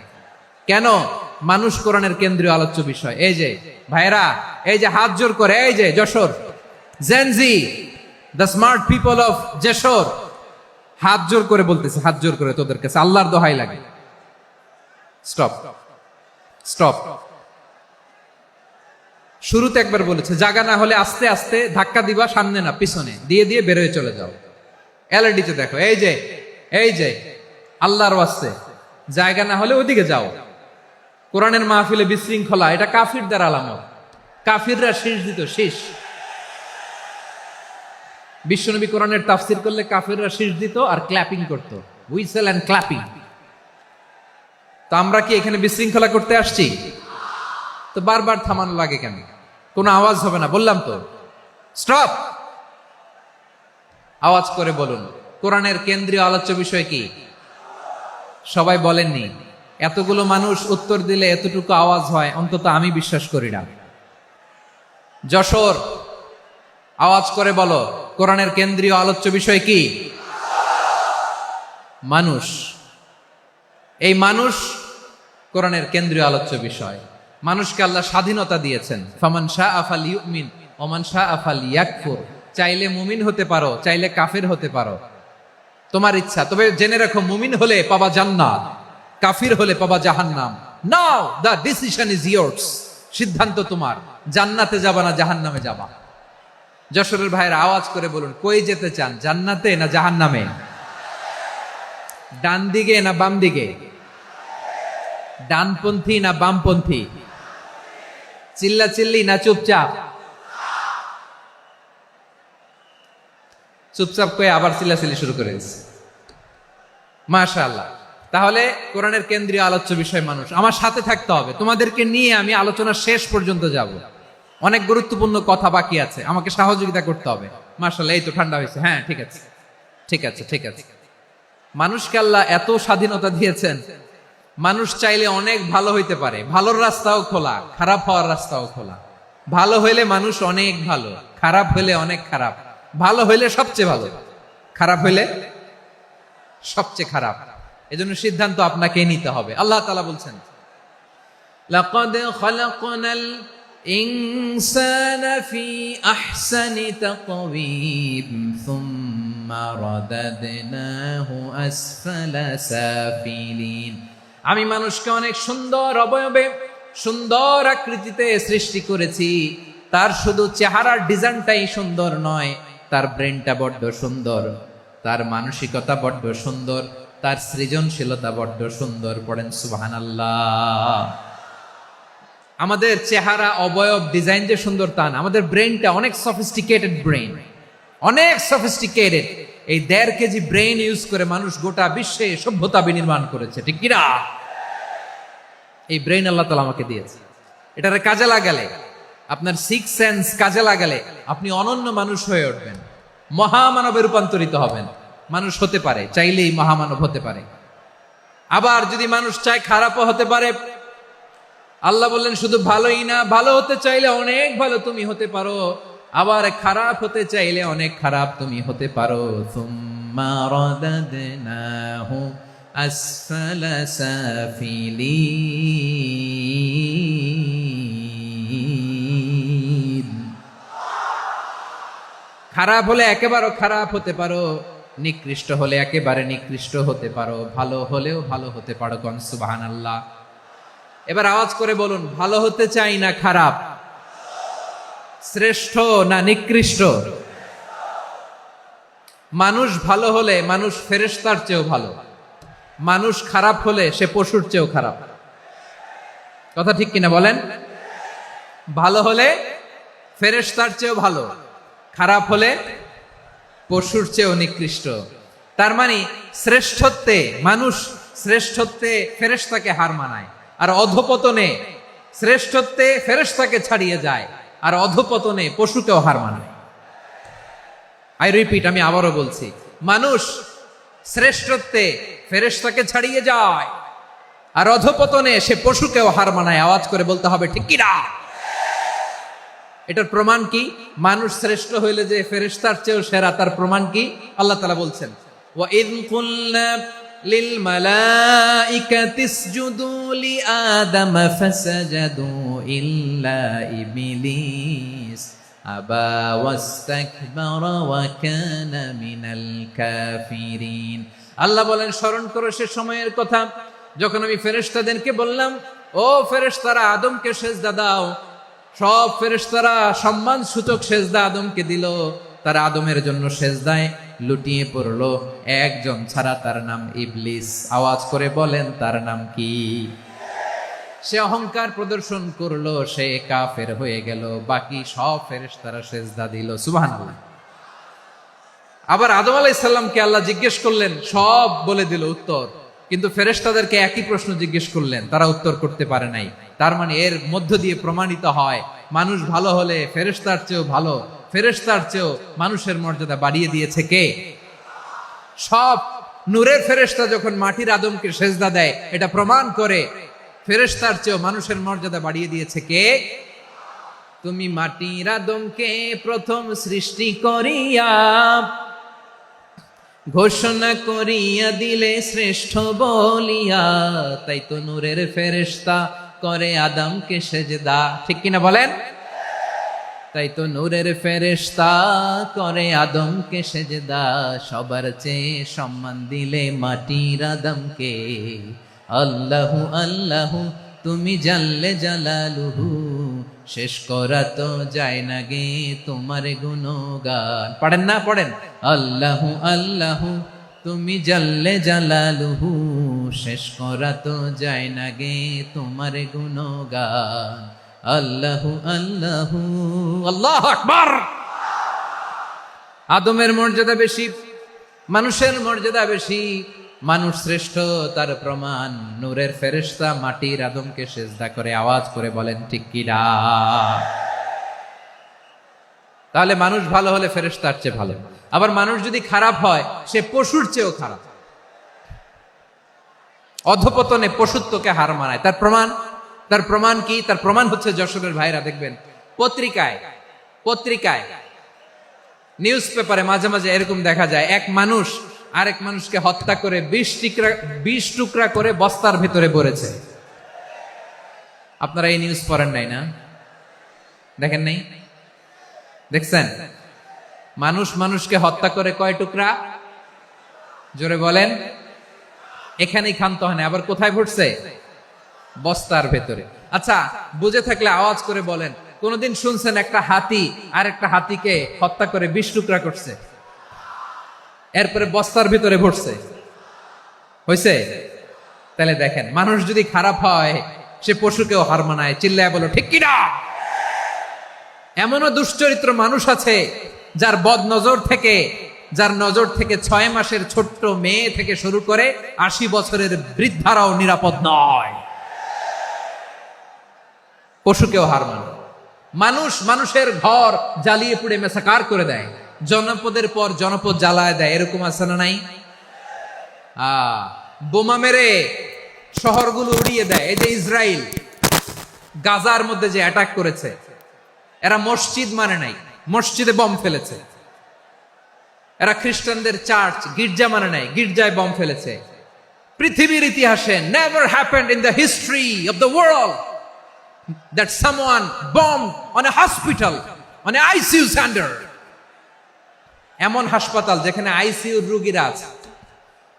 কেন মানুষ কোরআনের কেন্দ্রীয় আলোচ্য বিষয়? এই যে ভাইয়েরা, এই যে হাত জোর করে, এই যে Jessore Gen Z, the smart people of Jessore, হাত জোর করে বলতেছে, হাত জোর করে তোদের কাছে আল্লাহর দোহাই লাগে, স্টপ স্টপ। শুরুতে একবার বলেছে, জায়গা না হলে আস্তে আস্তে ধাক্কা দিবা, সামনে না পিছনে, দিয়ে দিয়ে বেরোয় চলে যাও। এলইডিতে দেখো, এই যে এই যে আল্লাহর ওয়াস্তে জায়গা না হলে ওইদিকে যাও। কোরআনের মাহফিলে বিশৃঙ্খলা, এটা কাফিরদের আলামত। কাফিররা শীষ দিত, শীষ। বিশ্বনবী কোরআনের তাফসির করলে কাফিররা শীষ দিত আর ক্ল্যাপিং করত, হুইসেল এন্ড ক্ল্যাপিং। তো আমরা কি এখানে বিশৃঙ্খলা করতে আসছি? তো বারবার থামানো লাগে কেন? কোনো আওয়াজ হবে না, বললাম তো, স্টপ। আওয়াজ করে বলুন, কোরআনের কেন্দ্রীয় আলোচ্য বিষয় কি? সবাই বলেননি। এতগুলো মানুষ উত্তর দিলে এতটুকু আওয়াজ হয়, অন্তত আমি বিশ্বাস করি না। যশোর, আওয়াজ করে বলো, কোরআনের কেন্দ্রীয় আলোচ্য বিষয় কি? মানুষ। এই মানুষ কোরআনের কেন্দ্রীয় আলোচ্য বিষয়। মানুষকে আল্লাহ স্বাধীনতা দিয়েছেন। ফামান শাআ ফালইউমিন ওয়া মান শাআ ফালইয়াকফুর। চাইলে মুমিন হতে পারো, চাইলে কাফের হতে পারো, তোমার ইচ্ছা। তবে জেনে রাখো, মুমিন হলে পাবা জান্নাত, কাফির হলে পাবা জাহান্নাম। নাও দ্য ডিসিশন ইজ ইয়ার্স। সিদ্ধান্ত তোমার, জান্নাতে যাবা না জাহান্নামে যাবা। যশোরের ভাইয়ের আওয়াজ করে বলুন, কই যেতে চান, জান্নাতে না জাহান্নামে? ডান দিকে না বাম দিকে? ডানপন্থী না বামপন্থী? চিল্লা চিল্লি না চুপচাপ? চুপচাপ কয়ে আবার চিল্লাচিল্লি শুরু করে দিচ্ছে। মাশাআল্লাহ। তাহলে কোরআনের কেন্দ্রীয় আলোচ্য বিষয় মানুষ। আমার সাথে থাকতে হবে, তোমাদেরকে নিয়ে আমি আলোচনা শেষ পর্যন্ত যাব। অনেক গুরুত্বপূর্ণ কথা বাকি আছে, আমাকে সহযোগিতা করতে হবে। মাশাআল্লাহ, এই তো ঠান্ডা হয়েছে। হ্যাঁ, ঠিক আছে ঠিক আছে ঠিক আছে। মানুষকে আল্লাহ এত স্বাধীনতা দিয়েছেন, মানুষ চাইলে অনেক ভালো হইতে পারে। ভালোর রাস্তাও খোলা, খারাপ হওয়ার রাস্তাও খোলা। ভালো হইলে মানুষ অনেক ভালো, খারাপ হইলে অনেক খারাপ। ভালো হইলে সবচেয়ে ভালো, খারাপ হইলে সবচেয়ে খারাপ। এজন্য সিদ্ধান্ত আপনাকে নিতে হবে। আল্লাহ তাআলা বলছেন, লাকাদ খালাকনাল ইনসানা ফি আহসানি তাকওয়িম সুম্মা রাদাদনাহু আসফালা সাফিলিন। আমি মানুষকে অনেক সুন্দর অবয়বে, সুন্দর আকৃতিতে সৃষ্টি করেছি। তার শুধু চেহারার ডিজাইনটাই সুন্দর নয়, তার ব্রেনটা বড্ড সুন্দর, তার মানসিকতা বড্ড সুন্দর, তার সৃজনশীলতা বড্ড সুন্দর। পড়েন সুবহানাল্লাহ। আমাদের চেহারা, অবয়ব, ডিজাইন যে সুন্দর তা না, আমাদের ব্রেনটা অনেক সফিস্টিকেটেড ব্রেন, অনেক সফিস্টিকেটেড। এই 1.5 কেজি ব্রেন ইউজ করে মানুষ গোটা বিশ্বে সভ্যতা বিনির্মাণ করেছে, ঠিক কিনা? এই ব্রেন আল্লাহ তাআলা আমাকে দিয়েছে। এটারে কাজে লাগালে, আপনার 6 সেন্স কাজে লাগালে আপনি অনন্য মানুষ হয়ে উঠবেন, মহামানবে রূপান্তরিত হবেন। মানুষ হতে পারে, চাইলেই মহামানব হতে পারে। আবার যদি মানুষ চায় খারাপও হতে পারে। আল্লাহ বললেন শুধু ভালোই না, ভালো হতে চাইলে অনেক ভালো তুমি হতে পারো, আবার খারাপ হতে চাইলে অনেক খারাপ তুমি হতে পারো। সুম্মা রাদাদনাহু আসফালা সাফিলিন। খারাপ হলে একেবারে খারাপ হতে পারো, নিকৃষ্ট হলে একেবারে নিকৃষ্ট হতে পারো, ভালো হলেও ভালো হতে পারো। কোন সুবহানাল্লাহ। এবার আওয়াজ করে বলুন, ভালো হতে চাই না খারাপ? শ্রেষ্ঠ না নিকৃষ্ট? মানুষ ভালো হলে মানুষ ফেরেশতার চেয়েও ভালো, মানুষ খারাপ হলে সে পশুর চেয়েও খারাপ। কথা ঠিক কিনা বলেন? ভালো হলে ফেরেশতার চেয়েও ভালো, খারাপ হলে পশুর চেয়েও নিকৃষ্ট। তার মানে শ্রেষ্ঠত্বে মানুষ, শ্রেষ্ঠত্বে ফেরেশতাকে হার মানায়, আর অধপতনে শ্রেষ্ঠত্বে ফেরেশতাকে ছাড়িয়ে যায়, আর অধপতনে পশুকেও হার মানায়। আই রিপিট, আমি আবারও বলছি, মানুষ শ্রেষ্ঠত্বে ফেরেশতাকে ছাড়িয়ে যায়, আর অধপতনে সে পশুকেও হার মানায়। আওয়াজ করে বলতে হবে ঠিক কি না? এটার প্রমাণ কি? মানুষ শ্রেষ্ঠ হইলে যে ফেরেশতার চেয়েও সেরা, তার প্রমাণ কি? আল্লাহ তাআলা বলছেন, ওয়া ইয কুলনা লিল মালাইকাতি ইসজুদু লি আদম ফাসাজাদু ইল্লা ইবলিস আবা ওয়াস্তাকবারা ওয়া কানা মিনাল কাফিরিন। আল্লাহ বলেন, স্মরণ করো সে সময়ের কথা যখন আমি ফেরেশতাদেরকে বললাম, ও ফেরেশতারা আদমকে সিজদা দাও। সব ফেরেশতারা সম্মান সূচক সিজদা আদমকে দিল। তারা আদমের জন্য সিজদায় লুটিয়ে পড়লো, একজন ছাড়া, তার নাম ইবলিস। আওয়াজ করে বলেন, তার নাম কি? সে অহংকার প্রদর্শন করলো, সে কাফের হয়ে গেল। বাকি সব ফেরেশতারা সিজদা দিল। সুবহানাল্লাহ। আবার আদম আলাইহিস সালামকে আল্লাহ জিজ্ঞেস করলেন, সব বলে দিল উত্তর, কিন্তু ফেরেশতাদেরকে একই প্রশ্ন জিজ্ঞেস করলেন, তারা উত্তর করতে পারে নাই। তার মানে এর মধ্য দিয়ে প্রমাণিত হয়, মানুষ ভালো হলে ফেরেশতার চেয়েও ভালো, ফেরেশতার চেয়েও মানুষের মর্যাদা বাড়িয়ে দিয়েছে কে? সব নূরের ফেরেশতা যখন মাটির আদমকে সিজদা দেয়, এটা প্রমাণ করে ফেরেশতার চেয়েও মানুষের মর্যাদা বাড়িয়ে দিয়েছে কে? তুমি মাটির আদমকে প্রথম সৃষ্টি করিয়া ঘোষণা করিয়া দিলে শ্রেষ্ঠ বলিয়া, তাই তো নূরের ফেরেশতা করে আদমকে সেজদা। ঠিক কিনা বলেন? তাই তো নূরের ফেরেশতা করে আদমকে সেজদা। সবার চেয়ে সম্মান দিলে মাটির আদমকে। আল্লাহু আল্লাহু তুমি জাল্লে জালালুহু, শেষ করা তো যায় না গে তোমার গুণগান। পড়েন না? পড়েন। আল্লাহু আল্লাহু তুমি জাল্লে জালালুহু, শেষ করা তো যায় না গে তোমার গুণগান। আল্লাহু আল্লাহু আল্লাহু আকবার। আদমের মর্যাদা বেশি, মানুষের মর্যাদা বেশি, মানুষ শ্রেষ্ঠ তার প্রমাণ, নূরের ফেরেশতা মাটির আদমকে সেজদা করে আওয়াজ করে বলেন ঠিক কি না? তাহলে মানুষ ভালো হলে ফেরেশতার চেয়ে ভালো, আবার মানুষ যদি খারাপ হয় সে পশুর চেয়েও খারাপ। অধপতনে পশুত্বকে হার মানায়। তার প্রমাণ কি? তার প্রমাণ হচ্ছে যশোরের ভাইরা দেখবেন পত্রিকায় নিউজ পেপারে মাঝে মাঝে এরকম দেখা যায়, এক মানুষ আরেক মানুষকে হত্যা করে 20 টুকরা করে বস্তার ভেতরে ভরেছে। আপনারা এই নিউজ পড়েন নাই না? দেখেন নাই? দেখছেন? মানুষ মানুষকে হত্যা করে কয় টুকরা? জোরে বলেন। এখানেই ক্ষান্ত হয় না, আবার কোথায় ভরছে? বস্তার ভেতরে। আচ্ছা, বুঝে থাকলে আওয়াজ করে বলেন, কোনদিন শুনছেন একটা হাতি আর একটা হাতিকে হত্যা করে 20 টুকরা করছে, এরপরে বস্তার ভিতরে ভরছে? হয়েছে? তাহলে দেখেন, মানুষ যদি খারাপ হয় সে পশুকেও হার মানায়। চিল্লায় বলো ঠিক কিনা? এমনও দুশ্চরিত্র মানুষ আছে যার নজর থেকে 6 মাসের ছোট্ট মেয়ে থেকে শুরু করে 80 বছরের বৃদ্ধারাও নিরাপদ নয়। পশুকেও হার মানে। মানুষের ঘর জ্বালিয়ে পুড়ে মেসাকার করে দেয়, জনপদের পর জনপদ জ্বালায় দেয়, এরকম আছে না নাই? বোমা মেরে শহরগুলো উড়িয়ে দেয়। এই যে ইসরায়েল গাজার মধ্যে যে অ্যাটাক করেছে, এরা মসজিদ মানে নাই, মসজিদে বম ফেলেছে। এরা খ্রিস্টানদের চার্চ গির্জা মানে নাই, গির্জায় বম ফেলেছে। পৃথিবীর ইতিহাসে never happened in the history of the world that someone bombed on a hospital, on a ICU center. এমন হাসপাতাল যেখানে আইসিইউ রোগীরা আছে,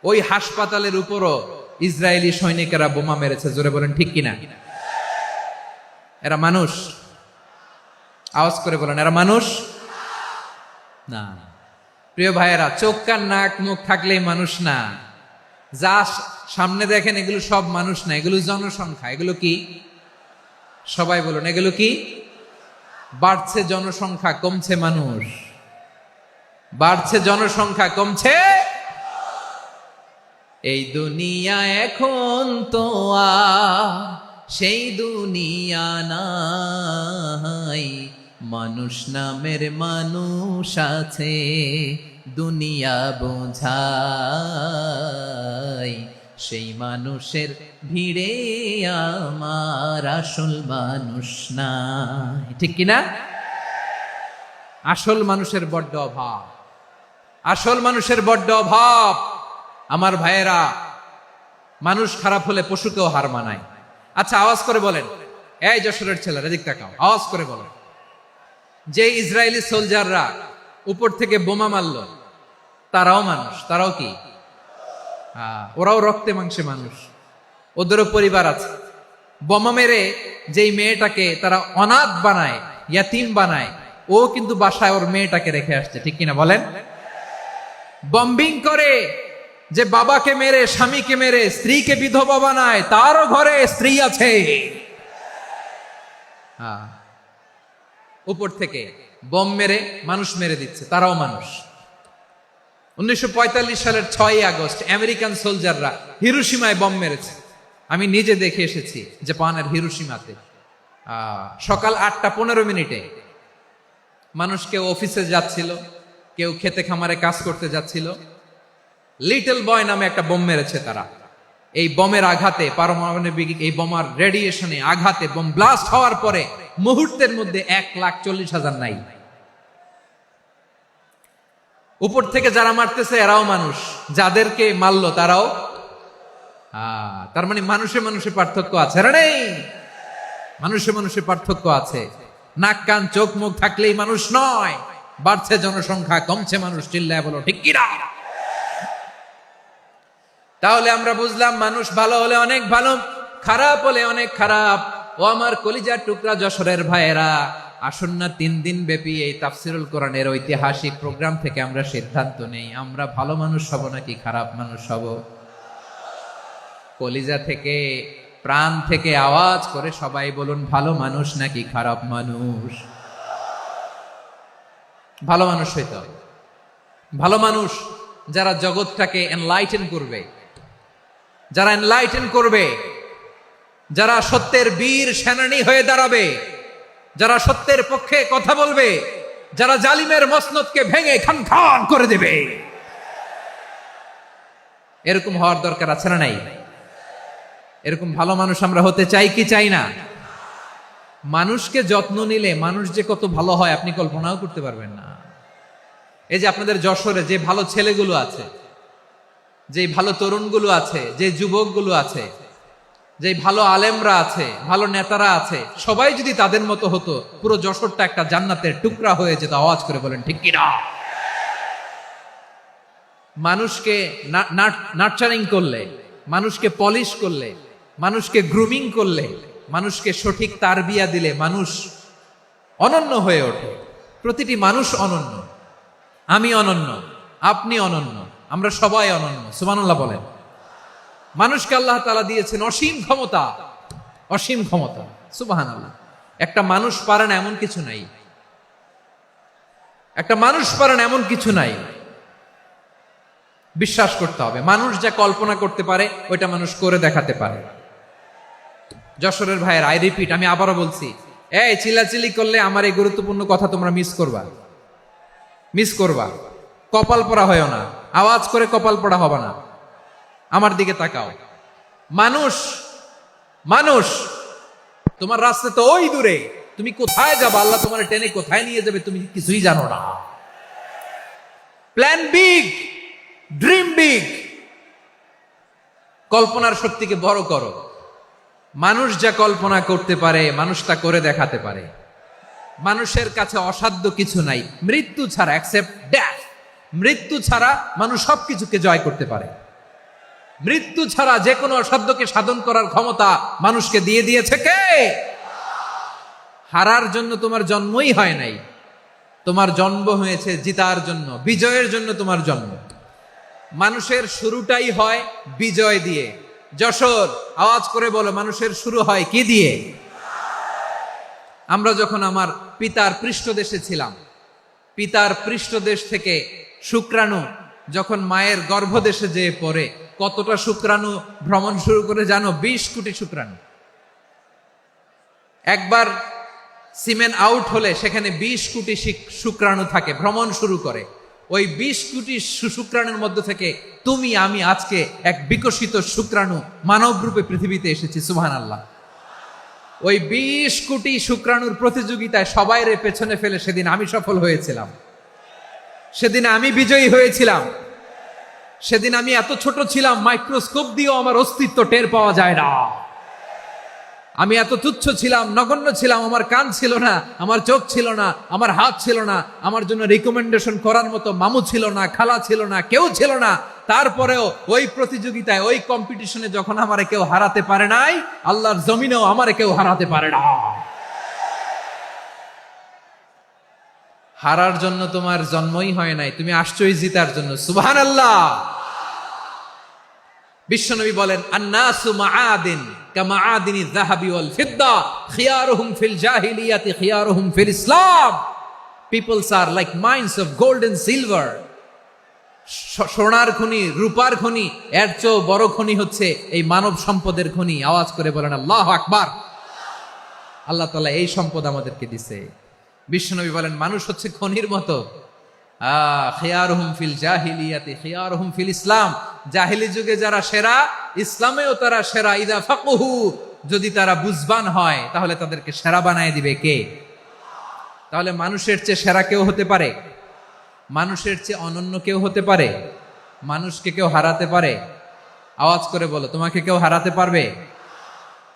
ওই হাসপাতালের উপরও ইসরায়েলি সৈনিকেরা বোমা মেরেছে। জোরে বলেন ঠিক কিনা? এরা মানুষ? আওয়াজ করে বলেন, এরা মানুষ না। প্রিয় ভাইয়েরা, চোখ কান নাক মুখ থাকলেই মানুষ না। যা সামনে দেখেন এগুলো সব মানুষ না, এগুলো জনসংখ্যা। এগুলো কি? সবাই বলুন, এগুলো কি? বাড়ছে জনসংখ্যা, কমছে মানুষ। বাড়ছে জনসংখ্যা, কমছে। এই দুনিয়া এখন তো সেই দুনিয়া নাই, মানুষ নামের মানুষ আছে, দুনিয়া বোঝাই, সেই মানুষের ভিড়ে আমার আসল মানুষ নাই। ঠিক কিনা? আসল মানুষের বড্ড অভাব, আসল মানুষের বড্ড অভাব। আমার ভাইয়েরা, মানুষ খারাপ হলে পশুকেও হার মানায়। আচ্ছা, আওয়াজ করে বলেন, এই যশোরের ছেলেরা দিক তাকাও, আওয়াজ করে বলেন, যে ইসরায়েলি সোলজাররা উপর থেকে বোমা মারল, তারাও মানুষ? তারাও কি? ওরাও রক্তে মাংসে মানুষ, ওদেরও পরিবার আছে। বোমা মেরে যেই মেয়েটাকে তারা অনাথ বানায়, ইয়াতিম বানায়, ও কিন্তু বাসায় ওর মেয়েটাকে রেখে আসছে। ঠিক কিনা বলেন? বম্বিং করে যে বাবাকে মেরে, স্বামীকে মেরে স্ত্রীকে বিধবা বানায়, তারও ঘরে স্ত্রী আছে। উপর থেকে বম মেরে মানুষ মেরে দিচ্ছে, তারাও মানুষ। 1945 সালের 6 আগস্ট আমেরিকান সোলজাররা হিরোশিমায় বম মেরেছে। আমি নিজে দেখে এসেছি জাপানের হিরোশিমাতে। সকাল 8:15 মানুষ কেউ অফিসে যাচ্ছিল, কেউ খেতে খামারে কাজ করতে যাচ্ছিল। লিটল বয় নামে একটা বোম মেরেছে তারা। এই বোমের আঘাতে, পারমাণবিক এই বোমার রেডিয়েশনে আঘাতে বোম ব্লাস্ট হওয়ার পরে মুহূর্তের মধ্যে 1,40,000 নাই। উপর থেকে যারা মারতেছে এরাও মানুষ, যাদেরকে মারলো তারাও। তার মানে মানুষে মানুষে পার্থক্য আছে না? নেই? মানুষে মানুষে পার্থক্য আছে। নাক কান চোখ মুখ থাকলেই মানুষ নয়। বাড়ছে জনসংখ্যা, কমছে মানুষ। চিল্লায় বলো ঠিক কিনা? তাহলে আমরা বুঝলাম, মানুষ ভালো হলে অনেক ভালো, খারাপ হলে অনেক খারাপ। ও আমার কলিজার টুকরা যশোরের ভাইয়েরা, আসুন না 3 দিন ব্যাপী এই তাফসিরুল কোরআনের ঐতিহাসিক প্রোগ্রাম থেকে আমরা সিদ্ধান্ত নেই, আমরা ভালো মানুষ হব নাকি খারাপ মানুষ হব। কলিজা থেকে, প্রাণ থেকে আওয়াজ করে সবাই বলুন, ভালো মানুষ নাকি খারাপ মানুষ? ভালো মানুষ হইতে হবে। ভালো মানুষ যারা জগৎটাকে এনলাইটেন করবে, যারা এনলাইটেন করবে, যারা সত্যের বীর সেনানী হয়ে দাঁড়াবে, যারা সত্যের পক্ষে কথা বলবে, যারা জালিমের মসনদকে ভেঙে খান খান করে দেবে, এরকম হওয়ার দরকার আছে না নাই? এরকম ভালো মানুষ আমরা হতে চাই কি চাই না? মানুষকে যত্ন নিলে মানুষ যে কত ভালো হয় আপনি কল্পনাও করতে পারবেন না। এই যে আপনাদের যশোরে যে ভালো ছেলেগুলো আছে, যে ভালো তরুণগুলো আছে, যে যুবকগুলো আছে, যে ভালো আলেমরা আছে, ভালো নেতারা আছে, সবাই যদি তাদের মতো হতো, পুরো যশোরটা একটা জান্নাতের টুকরা হয়ে যেত। আওয়াজ করে বলেন ঠিক কিনা? মানুষকে নার্চারিং করলে, মানুষকে পলিশ করলে, মানুষকে গ্রুমিং করলে, মানুষকে সঠিক তারবিয়া দিলে মানুষ অনন্য হয়ে ওঠে। প্রতিটি মানুষ অনন্য। আমি অনন্য, আপনি অনন্য, আমরা সবাই অনন্য। সুবহানাল্লাহ বলেন। মানুষকে আল্লাহ তাআলা দিয়েছেন অসীম ক্ষমতা, অসীম ক্ষমতা। সুবহানাল্লাহ। একটা মানুষ পারে না এমন কিছু নাই, একটা মানুষ পারে না এমন কিছু নাই। বিশ্বাস করতে হবে, মানুষ যা কল্পনা করতে পারে ওইটা মানুষ করে দেখাতে পারে। যশোরের ভাইয়ের, আই রিপিট, আমি আবারও বলছি, এই চিল্লাচিল্লি করলে আমার এই গুরুত্বপূর্ণ কথা তোমরা মিস করবা, মিস করবা। কপাল পড়া হয় না, আওয়াজ করে কপাল পড়া হবে না। আমার দিকে তাকাও। মানুষ, মানুষ, তোমার রাস্তা তো ওই দূরে, তুমি কোথায় যাবে, আল্লাহ তোমার টেনে কোথায় নিয়ে যাবে তুমি কিছুই জানো না। প্ল্যান বিগ, ড্রিম বিগ, কল্পনার শক্তিকে বড় করো। মানুষ যা কল্পনা করতে পারে মানুষ তা করে দেখাতে পারে। মানুষের কাছে অসাধ্য কিছু নাই, মৃত্যু ছাড়া, এক্সেপ্ট ডেথ, মৃত্যু ছাড়া মানুষ সবকিছুকে জয় করতে পারে। মৃত্যু ছাড়া যে কোনো অসাধ্যকে সাধন করার ক্ষমতা মানুষকে দিয়ে দিয়েছে কে? হারার জন্য তোমার জন্মই হয় নাই, তোমার জন্ম হয়েছে জিতার জন্য, বিজয়ের জন্য তোমার জন্ম। মানুষের শুরুটাই হয় বিজয় দিয়ে। যশোর, আওয়াজ করে বলো, মানুষের শুরু হয় কি দিয়ে? আমরা যখন আমার পিতার পৃষ্ঠদেশে ছিলাম, পিতার পৃষ্ঠদেশ থেকে শুক্রাণু যখন মায়ের গর্ভদেশে যেয়ে পড়ে, কতটা শুক্রাণু ভ্রমণ শুরু করে জানো? 20 কোটি শুক্রাণু। একবার সিমেন আউট হলে সেখানে 20 কোটি শুক্রাণু থাকে, ভ্রমণ শুরু করে। ওই 20 কোটি শুক্রাণুর মধ্যে থেকে তুমি আমি আজকে এক বিকশিত শুক্রাণু মানব রূপে পৃথিবীতে এসেছি। সুবহানাল্লাহ। ওই 20 কোটি শুক্রাণুর প্রতিযোগিতায় সবাইরে পেছনে ফেলে সেদিন আমি সফল হয়েছিলাম, সেদিন আমি বিজয়ী হয়েছিলাম। সেদিন আমি এত ছোট ছিলাম, মাইক্রোস্কোপ দিয়েও আমার অস্তিত্ব টের পাওয়া যায় না। আমি এত তুচ্ছ ছিলাম, নগণ্য ছিলাম, আমার কান ছিল না, আমার চোখ ছিল না, আমার হাত ছিল না, আমার জন্য রিকমেন্ডেশন করার মতো মামু ছিল না, খালা ছিল না, কেউ ছিল না। তারপরেও ওই প্রতিযোগিতায়, ওই কম্পিটিশনে যখন আমারে কেউ হারাতে পারে নাই, আল্লাহর জমিনেও আমারে কেউ হারাতে পারে না। হারার জন্য তোমার জন্মই হয় নাই, তুমি আসছোই জিতার জন্য। সুবহানাল্লাহ। বিশ্বনবী বলেন, আন্নাসু মাআদিন কামাআদিনিয যাহাবি ওয়াল ফিদ্দা খিয়ারুহুম ফিল জাহিলিয়াতি খিয়ারুহুম ফিল ইসলাম। Peoples are like mines of gold and silver. সোনার খনি, রূপার খনি, এর চেয়েও বড় খনি হচ্ছে এই মানব সম্পদের খনি। আওয়াজ করে বলেন আল্লাহু আকবার। আল্লাহ তাআলা এই সম্পদ আমাদেরকে দিয়েছে। বিশ্বনবী বলেন, মানুষ হচ্ছে খনির মতো। খিয়ারুহুম ফিল জাহিলিয়াতি খিয়ারুহুম ফিল ইসলাম। জাহিলি যুগে যারা সেরা, ইসলামেও তারা সেরা। ইদা ফাকুহু, যদি তারা বুঝবান হয় তাহলে তাদেরকে সেরা বানায় দিবে কে? তাহলে মানুষের চেয়ে সেরা কেউ হতে পারে? মানুষের চেয়ে অনন্য কেউ হতে পারে? মানুষকে কেউ হারাতে পারে? আওয়াজ করে বলো, তোমাকে কেউ হারাতে পারবে?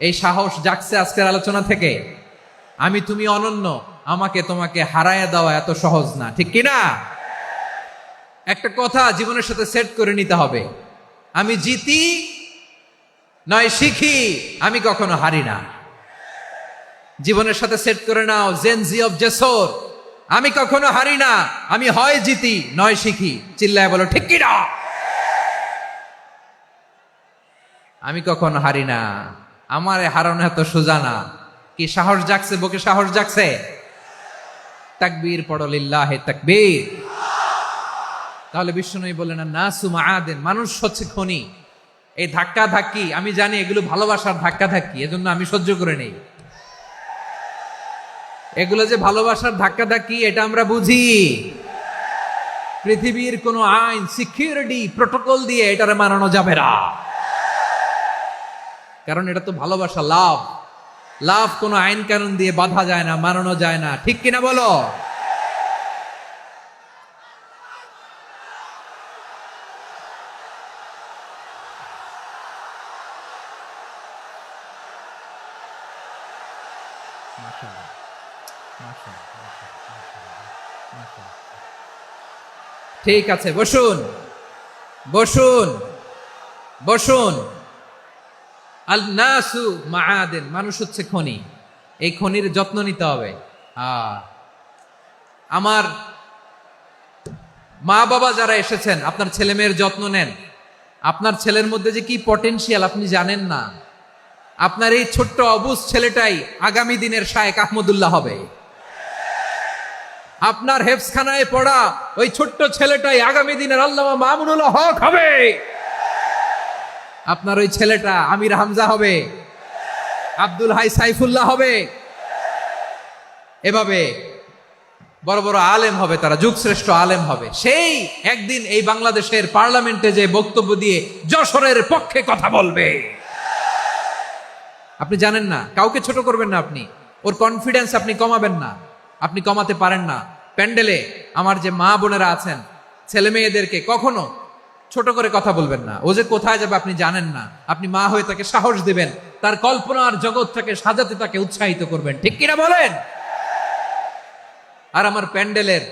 এই সাহস জাগছে আজকের আলোচনা থেকে। আমি তুমি অনন্য, আমাকে তোমাকে হারায় দেওয়া এত সহজ না, ঠিক কিনা? একটা কথা জীবনের সাথে সেট করে নিতে হবে, আমি জিতি নয় শিখি, আমি কখনো হারি না। জীবনের সাথে সেট করে নাও, জেনজি অফ যশোর, আমি কখনো হারি না, আমি হয় জিতি নয় শিখি। চিল্লায় বলো ঠিক কিনা? আমি কখনো হারি না, আমার হারানো এত সোজা না। কি সাহস জাগছে? বুকে সাহস জাগছে? তাকবীর পড়ো, লিল্লাহি তাকবীর। তাহলে বিশ্বনবী বললেন, নাসু মাআদিন, মানুষ হচ্ছে খনি। এই ধাক্কা ধাক্কি আমি জানি এগুলো ভালোবাসার ধাক্কা ধাক্কি, এজন্য আমি সহ্য করে নেই। এগুলো যে ভালোবাসার ধাক্কা ধাক্কি এটা আমরা বুঝি। পৃথিবীর কোন আইন, সিকিউরিটি প্রটোকল দিয়ে এটারে মানানো যাবে না, কারণ এটা তো ভালোবাসা, লাভ। লাভ কোন আইন কানুন দিয়ে বাধা যায় না, মানানো যায় না, ঠিক কিনা বলো? ঠিক আছে, বসুন বসুন বসুন। আল নাসু মাআদিন, মানুষ হচ্ছে খনি, এই খনির যত্ন নিতে হবে। আমার মা বাবা যারা এসেছেন, আপনার ছেলে মেয়ের যত্ন নেন। আপনার ছেলের মধ্যে যে কি পটেনশিয়াল আপনি জানেন না। আপনার এই ছোট্ট অবুজ ছেলেটাই আগামী দিনের শায়েখ আহমদুল্লাহ হবে। আপনার হেফজখানায় পড়া ওই ছোট্ট ছেলেটাই আগামী দিনের আল্লামা মামুনুল হক হবে। আপনার ওই ছেলেটা আমির হামজা হবে, আব্দুল হাই সাইফুল্লাহ হবে। এভাবে বড় বড় আলেম হবে, তারা যুগশ্রেষ্ঠ আলেম হবে। সেই একদিন এই বাংলাদেশের পার্লামেন্টে যে বক্তব্য দিয়ে যশোরের পক্ষে কথা বলবে। আপনি জানেন না, কাউকে ছোট করবেন না আপনি, ওর কনফিডেন্স আপনি কমাবেন না, আপনি কমাতে পারেন না। প্যান্ডেলে আমার যে মা বোনেরা আছেন, ছেলে মেয়েদেরকে কখনো ছোট করে কথা বলবেন না। ও যে কোথায় যাবে আপনি জানেন না, আপনি মা হয়ে তাকে সাহস দিবেন, তার কল্পনার জগৎটাকে সাজাতে তাকে উৎসাহিত করবেন, ঠিক কিনা বলেন? আর আমার প্যান্ডেলের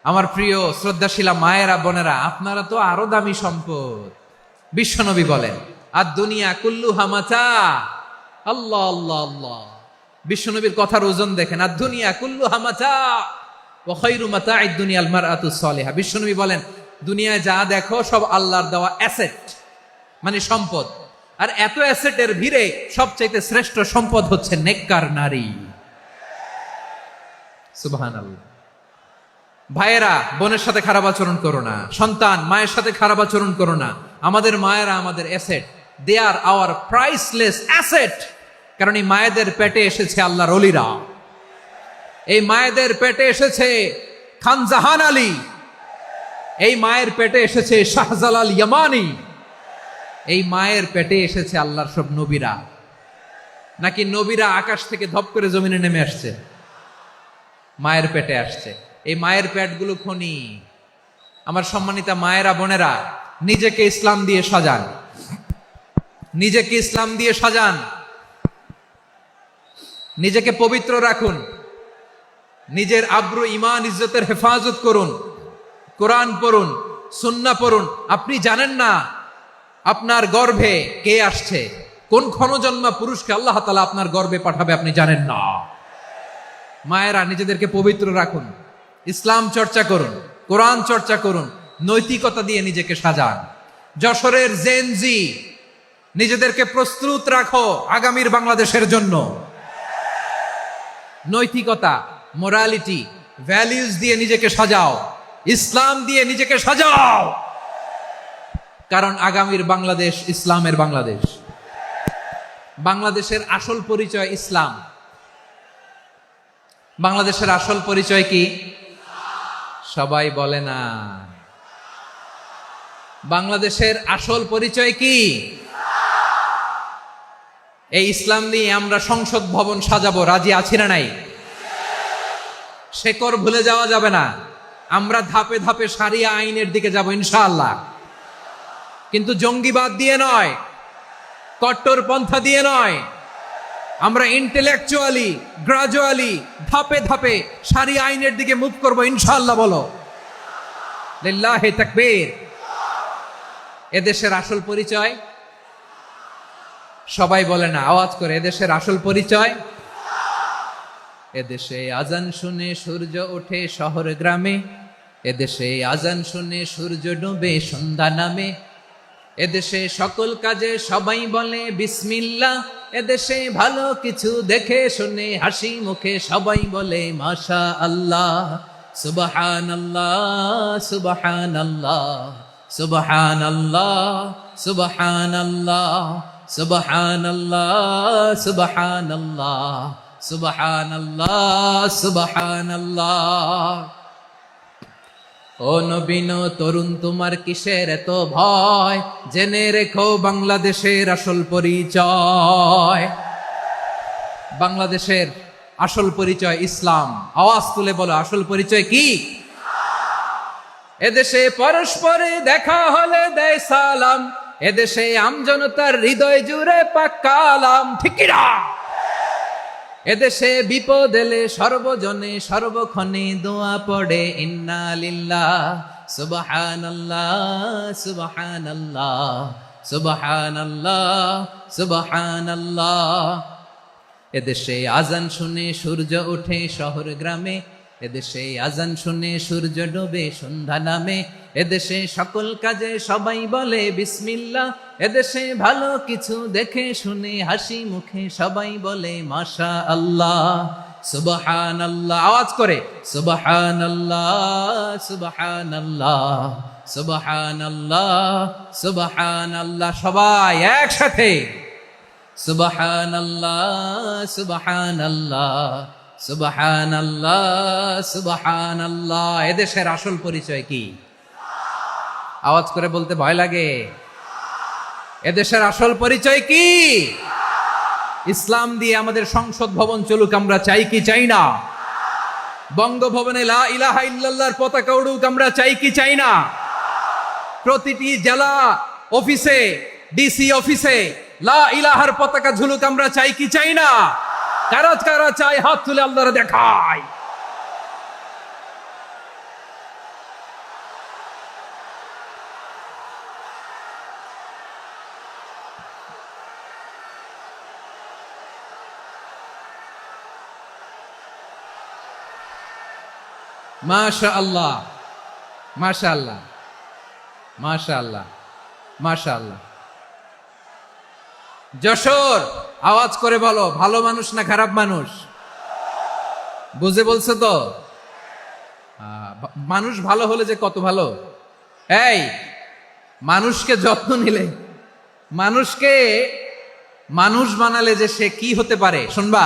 আমার প্রিয় শ্রদ্ধাশীলা মায়েরা বোনেরা, আপনারা তো আরো দামি সম্পদ। বিশ্বনবী বলেন, আর দুনিয়া কুল্লুহা মাতা। আল্লাহ আল্লাহ আল্লাহ, বিশ্বনবীর কথার ওজন দেখেন। আর দুনিয়া কুল্লুহা মাতা ওয়া খায়রু মাতা'আদ দুনিয়া আল মারআতুস সালিহা। বিশ্বনবী বলেন, দুনিয়ায় যা দেখো সব আল্লাহর দেওয়া অ্যাসেট, মানে সম্পদ। আর এত অ্যাসেটের ভিড়ে সবচাইতে শ্রেষ্ঠ সম্পদ হচ্ছে নেককার নারী। সুবহানাল্লাহ। ভাইয়েরা বোনের সাথে খারাপ আচরণ করো না, সন্তান মায়ের সাথে খারাপ আচরণ করো না। আমাদের মায়েরা আমাদের asset, they are our priceless asset. কারণ এই মায়েদের পেটে এসেছে আল্লাহর ওলিরা, এই মায়েদের পেটে এসেছে খান জাহান আলী, এই মায়ের পেটে এসেছে শাহজালাল ইয়ামানি, এই মায়ের পেটে এসেছে আল্লাহর সব নবীরা। নাকি নবীরা আকাশ থেকে ধপ করে জমিনে নেমে আসছে? মায়ের পেটে আসছে। এই মায়ের পেটগুলো খনি। আমার সম্মানিতা মায়েরা বোনেরা, নিজেকে ইসলাম দিয়ে সাজান, নিজেকে ইসলাম দিয়ে সাজান, নিজেকে পবিত্র রাখুন, নিজের আব্রু ইমান ইজ্জতের হেফাজত করুন, কোরআন পড়ুন, সুন্নাহ পড়ুন। আপনি জানেন না আপনার গর্ভে কে আসছে, কোন ক্ষণজন্মা পুরুষকে আল্লাহ তাআলা আপনার গর্ভে পাঠাবে আপনি জানেন না। মায়েরা নিজেদেরকে পবিত্র রাখুন, ইসলাম চর্চা করুন, কোরআন চর্চা করুন, নৈতিকতা দিয়ে নিজেকে সাজান। যশোরের জেনজি, নিজেদেরকে প্রস্তুত রাখো আগামীর বাংলাদেশের জন্য। নৈতিকতা, মোরালিটি, ভ্যালিউজ দিয়ে নিজেকে সাজাও, ইসলাম দিয়ে নিজেকে সাজাও। কারণ আগামীর বাংলাদেশ ইসলামের বাংলাদেশ। বাংলাদেশের আসল পরিচয় ইসলাম। বাংলাদেশের আসল পরিচয় কি? সবাই বলে না। বাংলাদেশের আসল পরিচয় কি? এই ইসলাম নিয়ে আমরা সংসদ ভবন সাজাবো, রাজি আছি না নাই? শেকড় ভুলে যাওয়া যাবে না। আমরা ধাপে ধাপে শারিয়া আইনের দিকে যাব ইনশাআল্লাহ, কিন্তু জঙ্গিবাদ দিয়ে নয়, কট্টরপন্থা দিয়ে নয়। আমরা ইন্টেলেকচুয়ালি, গ্রাজুয়ালি, ধাপে ধাপে শারিয়া আইনের দিকে মুভ করবো ইনশাআল্লাহ। বলো লিল্লাহি তাকবীর। এদেশের আসল পরিচয় সবাই বলে না, আওয়াজ করে, এদেশের আসল পরিচয়। এদেশে আজান শুনে সূর্য ওঠে শহর গ্রামে, এদেশে আজান শুনে সূর্য ডুবে সন্ধ্যা নামে, এদেশে সকল কাজে সবাই বলে বিসমিল্লাহ, এদেশে ভালো কিছু দেখে শুনে হাসি মুখে সবাই বলে মাশা আল্লাহ, সুবহানাল্লাহ সুবহানাল্লাহ সুবহানাল্লাহ সুবহানাল্লাহ সুবহানাল্লাহ সুবহানাল্লাহ সুবহানাল্লাহ সুবহানাল্লাহ। ও নবীন তরুণ তোমার কিসের এত ভয়, জেনে রেখো বাংলাদেশের আসল পরিচয়। বাংলাদেশের আসল পরিচয় ইসলাম। আওয়াজ তুলে বলো, আসল পরিচয় কি? এদেশে পরস্পরে দেখা হলে দেয় সালাম, এদেশে আমজনতার হৃদয় জুড়ে পাক্কালাম, ঠিক কি না? এদেশে বিপদ এলে সর্বজনে সর্বক্ষণে দোয়া পড়ে ইন্না লিল্লাহ সুবহানাল্লাহ সুবহানাল্লাহ সুবহানাল্লাহ সুবহানাল্লাহ। এদেশে আজান শুনে সূর্য ওঠে শহর গ্রামে, এদেশে আজান শুনে সূর্য ডোবে সন্ধ্যা নামে, এদেশে সকল কাজে সবাই বলে বিসমিল্লাহ, এদেশে ভালো কিছু দেখে শুনে হাসি মুখে সবাই বলে মাশা আল্লাহ সুবহানাল্লাহ। আওয়াজ করে সুবহানাল্লাহ সুবহানাল্লাহ সুবহানাল্লাহ সুবহানাল্লাহ। সবাই একসাথে সুবহানাল্লাহ সুবহানাল্লাহ সুবহানাল্লাহ সুবহানাল্লাহ। এদেশের আসল পরিচয় কি? আওয়াজ করে বলতে ভয় লাগে। এদেশের আসল পরিচয় কি? ইসলাম দিয়ে আমাদের সংসদ ভবন চলুক, আমরা চাই কি চাই না? বঙ্গভবনে লা ইলাহা ইল্লাল্লাহর পতাকা উড়ুক, আমরা চাই কি চাই না? প্রতিটি জেলা অফিসে, ডিসি অফিসে লা ইলাহার পতাকা ঝুলুক, আমরা চাই কি চাই না? কারা কারা চাই হাত তুলে আল্লাহরে দেখায়। মাশাআল্লাহ মাশাআল্লাহ মাশাআল্লাহ মাশাআল্লাহ। যশোর, আওয়াজ করে বলো, ভালো মানুষ না খারাপ মানুষ? বুঝে বলছো তো? মানুষ ভালো হলে যে কত ভালো। এই মানুষকে যত্ন নিলে, মানুষকে মানুষ বানালে যে সে কি হতে পারে শুনবা?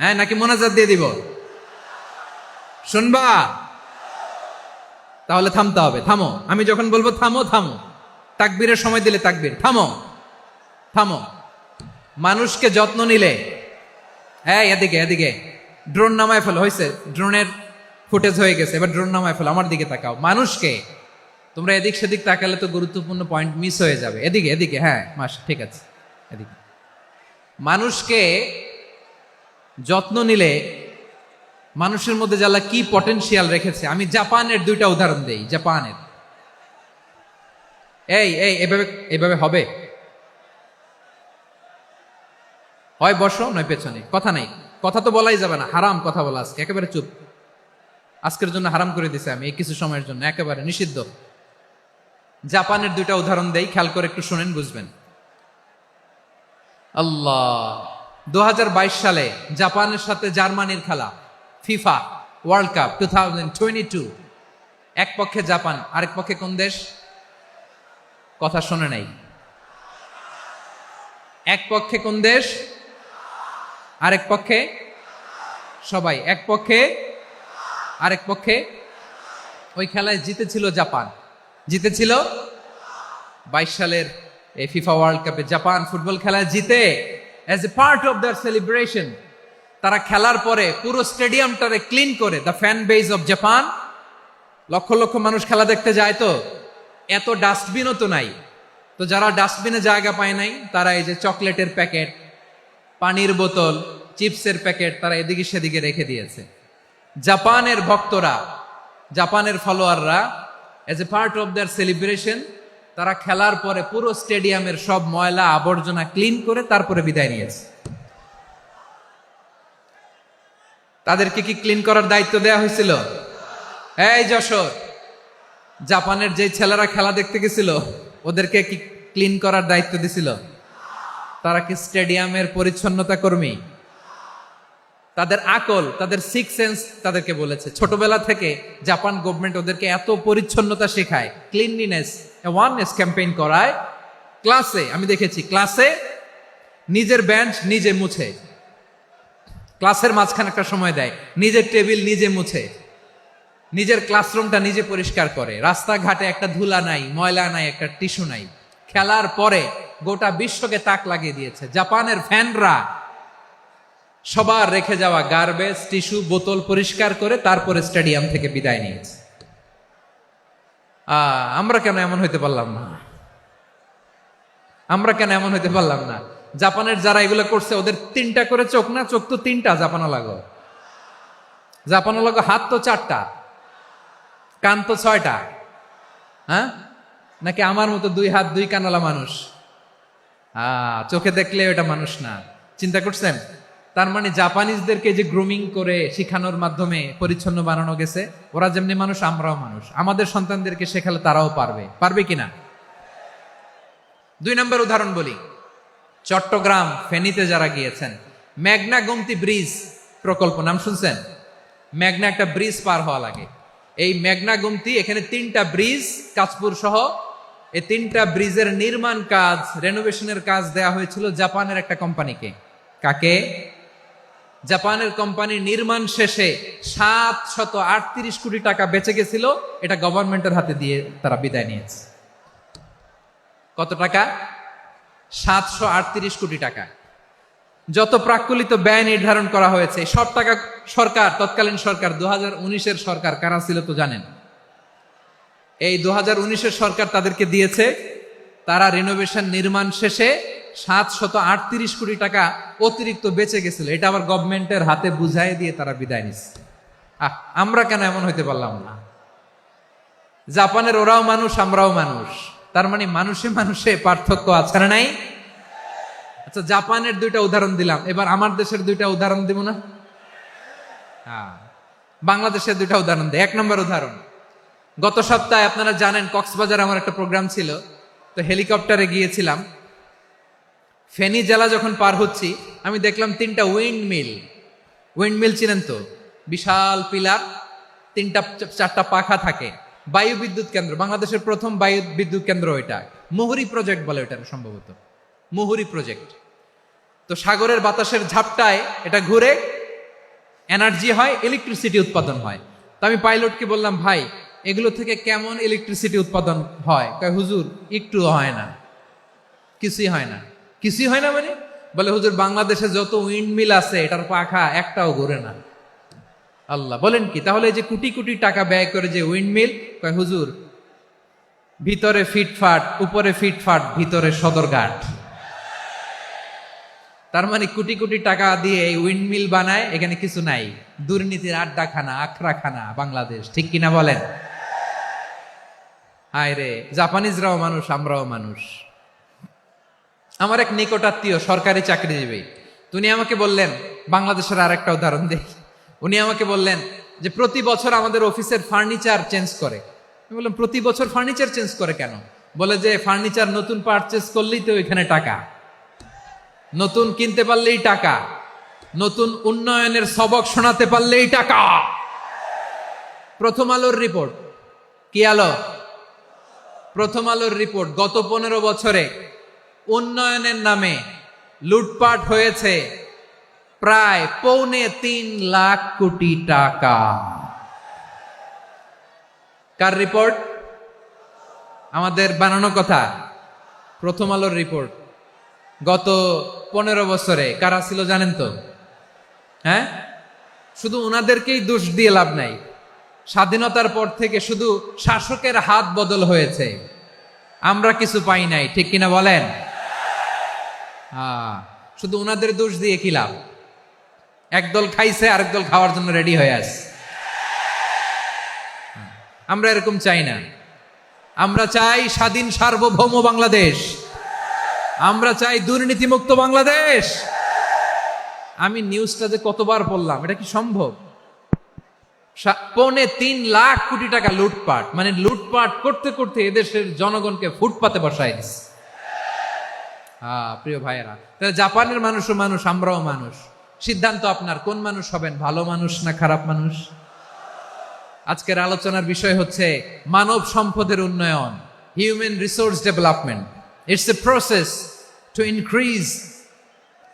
হ্যাঁ, নাকি মোনাজাত দিয়ে দিব? শুনবা? তাহলে থামতে হবে। থামো, আমি যখন বলবো থামো থামো, তাকবীরের সময় দিলে তাকবীর, থামো থামো। মানুষকে যত্ন নিলে, হ্যাঁ এদিকে এদিকে, ড্রোন নামায় ফেলো। হয়েছে, ড্রোনের ফুটেজ হয়ে গেছে, এবার ড্রোন নামায় ফেলো। আমার দিকে তাকাও। মানুষকে, তোমরা এদিক সেদিক তাকালে তো গুরুত্বপূর্ণ পয়েন্ট মিস হয়ে যাবে। এদিকে এদিকে, হ্যাঁ মাস, ঠিক আছে, এদিকে। মানুষকে যত্ন নিলে মানুষের মধ্যে যারা কি পটেনশিয়াল রেখেছে। আমি জাপানের দুইটা উদাহরণ দেই। জাপানের, এই এই এভাবে এভাবে হবে, হয় বসো নয় পেছনে, কথা নাই, কথা তো বলাই যাবে না, হারাম কথা বলা। আজকে একেবারে চুপ, আজকের জন্য হারাম করে দিছে আমি, এই কিছু সময়ের জন্য একেবারে নিষিদ্ধ। জাপানের দুইটা উদাহরণ দেই, খেয়াল করে একটু শুনেন, বুঝবেন। আল্লাহ, 2022 সালে জাপানের সাথে জার্মানির খেলা, ফিফা ওয়ার্ল্ড কাপ 2022। এক পক্ষে জাপান, আরেক পক্ষে কোন দেশ? কথা শোনে নাই। এক পক্ষে কোন দেশ, আরেক পক্ষে সবাই। এক পক্ষে আরেক পক্ষে। ওই খেলায় জিতেছিল জাপান, জিতেছিল 22 সালের এই ফিফা ওয়ার্ল্ড কাপে। জাপান ফুটবল খেলায় জিতে, as a part of their celebration তারা খেলার পরে পুরো স্টেডিয়ামটারে ক্লিন করে, the fan base of Japan, লক্ষ লক্ষ মানুষ খেলা দেখতে যায়, তো এত ডাস্টবিনও তো নাই। তো যারা ডাস্টবিনে জায়গা পায় নাই, তারা এই যে চকলেটের প্যাকেট, পানির বোতল, চিপসের প্যাকেট তারা এদিকে সেদিকে রেখে দিয়েছে। জাপানের ভক্তরা, জাপানের ফলোয়াররা, as a part of their celebration, তারা খেলার পরে পুরো স্টেডিয়ামের সব ময়লা আবর্জনা ক্লিন করে তারপরে বিদায় নিয়েছে। তাদেরকে কি ক্লিন করার দায়িত্ব দেয়া হয়েছিল? এই যশোর, জাপানের যে ছেলেরা খেলা দেখতে গেছিল, ওদেরকে কি ক্লিন করার দায়িত্ব দিছিল? তারা কি স্টেডিয়ামের পরিচ্ছন্নতা কর্মী? তাদের আকল, তাদের সিক্স সেন্স তাদেরকে বলেছে। ছোটবেলা থেকে জাপান গভর্নমেন্ট ওদেরকে এত পরিচ্ছন্নতা শেখায়, ক্লিনলিনেস অ্যাওয়ারনেস ক্যাম্পেইন করায়। ক্লাসে আমি দেখেছি, ক্লাসে নিজের বেঞ্চ নিজে মুছে, ক্লাসের মাঝখানে একটা সময় দেয়, নিজের টেবিল নিজে মুছে, নিজের ক্লাসরুমটা নিজে পরিষ্কার করে। রাস্তাঘাটে একটা ধুলা নাই, ময়লা নাই, একটা টিস্যু নাই। খেলার পরে গোটা বিশ্বকে তাক লাগিয়ে দিয়েছে। জাপানের ফ্যানরা সবার রেখে যাওয়া গার্বেজ, টিস্যু, বোতল পরিষ্কার করে তারপরে স্টেডিয়াম থেকে বিদায় নিয়েছে। আমরা কেন এমন হইতে পারলাম না? আমরা কেন এমন হইতে পারলাম না? জাপানের যারা এগুলো করছে ওদের 3টা করে চোখ না? চোখ তো 3টা, জাপানো লাগো। জাপানো লাগো হাত তো 4টা, কান তো 6টা। হ্যাঁ, নাকি আমার মতো 2 হাত 2 কানওয়ালা মানুষ? চোখে দেখলে ওটা মানুষ না। চিন্তা করছেন? তার মানে জাপানিজদেরকে যে গ্রুমিং করে শিখানোর মাধ্যমে পরিচ্ছন্ন বানানো গেছে। ওরা যেমনি মানুষ, আমরাও মানুষ। আমাদের সন্তানদেরকে শেখালে তারাও পারবে। পারবে কিনা? 2 নম্বর উদাহরণ বলি। চট্টগ্রাম ফেনীতে যারা গিয়েছেন, মেঘনা গোমতী ব্রিজ প্রকল্প নাম শুনছেন? মেঘনা একটা ব্রিজ পার হওয়া লাগে। এই মেঘনা গোমতী, এখানে 3টা ব্রিজ, কাঁচপুর সহ এই 3টা ব্রিজের নির্মাণ কাজ, রেনোভেশনের কাজ দেয়া হয়েছিল জাপানের একটা কোম্পানিকে। কাকে? জাপানের কোম্পানি। নির্মাণ শেষে 738 কোটি টাকা বেঁচে গেছিল, এটা গভর্নমেন্টের হাতে দিয়ে তারা বিদায় নিয়েছে। কত টাকা? 738 কোটি টাকা। যত প্রাক্কলিত ব্যয় নির্ধারণ করা হয়েছে সব টাকা সরকার, তৎকালীন সরকার 2019-এর সরকার, কারা ছিল তো জানেন? এই 2019-এর সরকার তাদেরকে দিয়েছে। তারা রিনোভেশন নির্মাণ শেষে 738 কোটি টাকা অতিরিক্ত বেঁচে গেছিল, এটা আবার গভর্নমেন্টের হাতে বুঝাই দিয়ে তারা বিদায় নিচ্ছে। আমরা কেন এমন হইতে পারলাম না? জাপানের ওরাও মানুষ, আমরাও মানুষ। তার মানে মানুষে মানুষে পার্থক্য আছে না নাই? আচ্ছা, জাপানের 2টা উদাহরণ দিলাম, এবার আমার দেশের 2টা উদাহরণ দিব না? বাংলাদেশের 2টা উদাহরণ দেয়। 1 নম্বর উদাহরণ, গত সপ্তাহে আপনারা জানেন কক্সবাজার আমার একটা প্রোগ্রাম ছিল, তো হেলিকপ্টারে গিয়েছিলাম। ফেনী জেলা যখন পার হচ্ছি, আমি দেখলাম 3টা উইন্ডমিল। উইন্ডমিল চিনেন তো? বিশাল পিলার, 3টা 4টা পাখা থাকে। বায়ু বিদ্যুৎ কেন্দ্র, বাংলাদেশের প্রথম বায়ু বিদ্যুৎ কেন্দ্র এটা। মুহুরী প্রজেক্ট বলে এটা সম্ভবত, মুহুরী প্রজেক্ট। তো সাগরের বাতাসের ঝাপটায় এটা ঘুরে এনার্জি হয়, ইলেকট্রিসিটি উৎপাদন হয়। তো আমি পাইলটকে বললাম, ভাই এগুলো থেকে কেমন ইলেকট্রিসিটি উৎপাদন হয়? কয়, হুজুর একটু হয় না, কিছুই হয় না। কিছুই হয় না মানে? বলে, হুজুর বাংলাদেশে যত উইন্ডমিল আছে এটার পাখা একটাও ঘুরে না। আল্লাহ, বলেন কি? তাহলে যে কোটি কোটি টাকা ব্যয় করে যে উইন্ডমিল, কয় হুজুর ভিতরে ফিটফাট, উপরে ফিটফাট, ভিতরে সদরঘাট। তার মানে কোটি কোটি টাকা দিয়ে এই উইন্ডমিল বানায়, এখানে কিছু নাই। দুর্নীতির আড্ডাখানা, আখড়াখানা বাংলাদেশ, ঠিক কিনা বলেন? হায় রে, জাপানিজরাও মানুষ, আমরাও মানুষ। আমার এক নিকটাত্মীয় সরকারি চাকরিজীবী, উনি আমাকে বললেন, বাংলাদেশের আরেকটা উদাহরণ দেই। উনি আমাকে বললেন যে প্রতি বছর আমাদের অফিসের ফার্নিচার চেঞ্জ করে। আমি বললাম, প্রতি বছর ফার্নিচার চেঞ্জ করে কেন? বলে যে ফার্নিচার নতুন পারচেজ করলেই তো এখানে টাকা, নতুন কিনতে পারলেই টাকা, নতুন উন্নয়নের সবক শোনাতে পারলেই টাকা। প্রথম আলোর রিপোর্ট। কি আলো? প্রথম আলোর রিপোর্ট। গত 15 বছরে উন্নয়নের নামে লুটপাট হয়েছে প্রায় 3.25 লাখ কোটি টাকা। কার রিপোর্ট? আমাদের বানানো কথা। প্রথম আলোর রিপোর্ট। গত 15 বছরে কারা ছিল জানেন তো? হ্যাঁ, শুধু ওনাদেরকেই দোষ দিয়ে লাভ নাই। স্বাধীনতার পর থেকে শুধু শাসকের হাত বদল হয়েছে, আমরা কিছু পাই নাই, ঠিক কিনা বলেন? শুধু ওনাদের দোষ দিয়ে কি লাভ? একদল খাইছে, আরেক দল খাওয়ার জন্য রেডি হয়ে আছে। আমরা এরকম চাই না। আমরা চাই স্বাধীন সার্বভৌম বাংলাদেশ। আমরা চাই দুর্নীতিমুক্ত বাংলাদেশ। আমি নিউজটা যে কতবার পড়লাম, এটা কি সম্ভব? 3.25 লাখ কোটি টাকা লুটপাট, মানে লুটপাট করতে করতে এদেশের জনগণকে ফুটপাতে বসায় দিচ্ছে। প্রিয় ভাইয়েরা, তাহলে জাপানের মানুষও মানুষ, আমরাও মানুষ। সিদ্ধান্ত আপনার, কোন মানুষ হবেন, ভালো মানুষ না খারাপ মানুষ। আজকের আলোচনার বিষয় হচ্ছে মানব সম্পদের উন্নয়ন, human resource development. It's a process to increase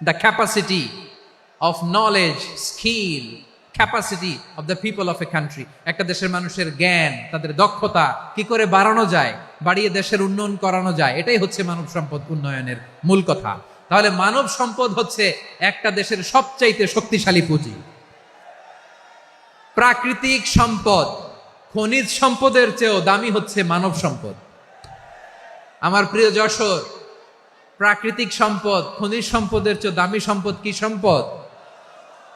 the capacity of knowledge, skill, capacity of the people of a country. একটা দেশের মানুষের জ্ঞান, তাদের দক্ষতা কি করে বাড়ানো যায়, বাড়িয়ে দেশের উন্নয়ন করানো যায়, এটাই হচ্ছে মানব সম্পদ উন্নয়নের মূল কথা। তাহলে মানব সম্পদ হচ্ছে একটা দেশের সবচাইতে শক্তিশালী পুঁজি। প্রাকৃতিক সম্পদ, খনিজ সম্পদের চেয়েও দামি হচ্ছে মানব সম্পদ। আমার প্রিয় যশোর, প্রাকৃতিক সম্পদ, খনিজ সম্পদের চেয়ে দামি সম্পদ কি সম্পদ?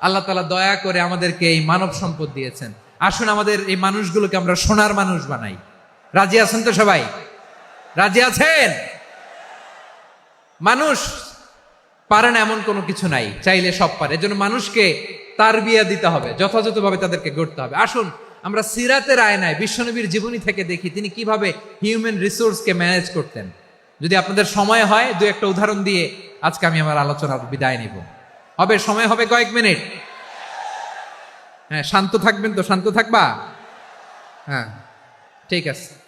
আল্লাহ তাআলা দয়া করে আমাদেরকে এই মানব সম্পদ দিয়েছেন। আসুন আমাদের এই মানুষগুলোকে আমরা সোনার মানুষ বানাই। রাজি আছেন তো সবাই? রাজি আছেন? মানুষ পারে না এমন কোনো কিছু নাই, চাইলে সব পারে। এজন্য মানুষকে তারবিয়া দিতে হবে, যথাযথভাবে তাদেরকে গড়তে হবে। আসুন আমরা সিরাতের আয়নায় বিশ্বনবীর জীবনী থেকে দেখি তিনি কিভাবে হিউম্যান রিসোর্সকে ম্যানেজ করতেন। যদি আপনাদের সময় হয়, দু একটা উদাহরণ দিয়ে আজকে আমি আমার আলোচনার বিদায় নিব। হবে সময় হবে কয়েক মিনিট? হ্যাঁ, শান্ত থাকবেন তো? শান্ত থাকবা? হ্যাঁ, ঠিক আছে।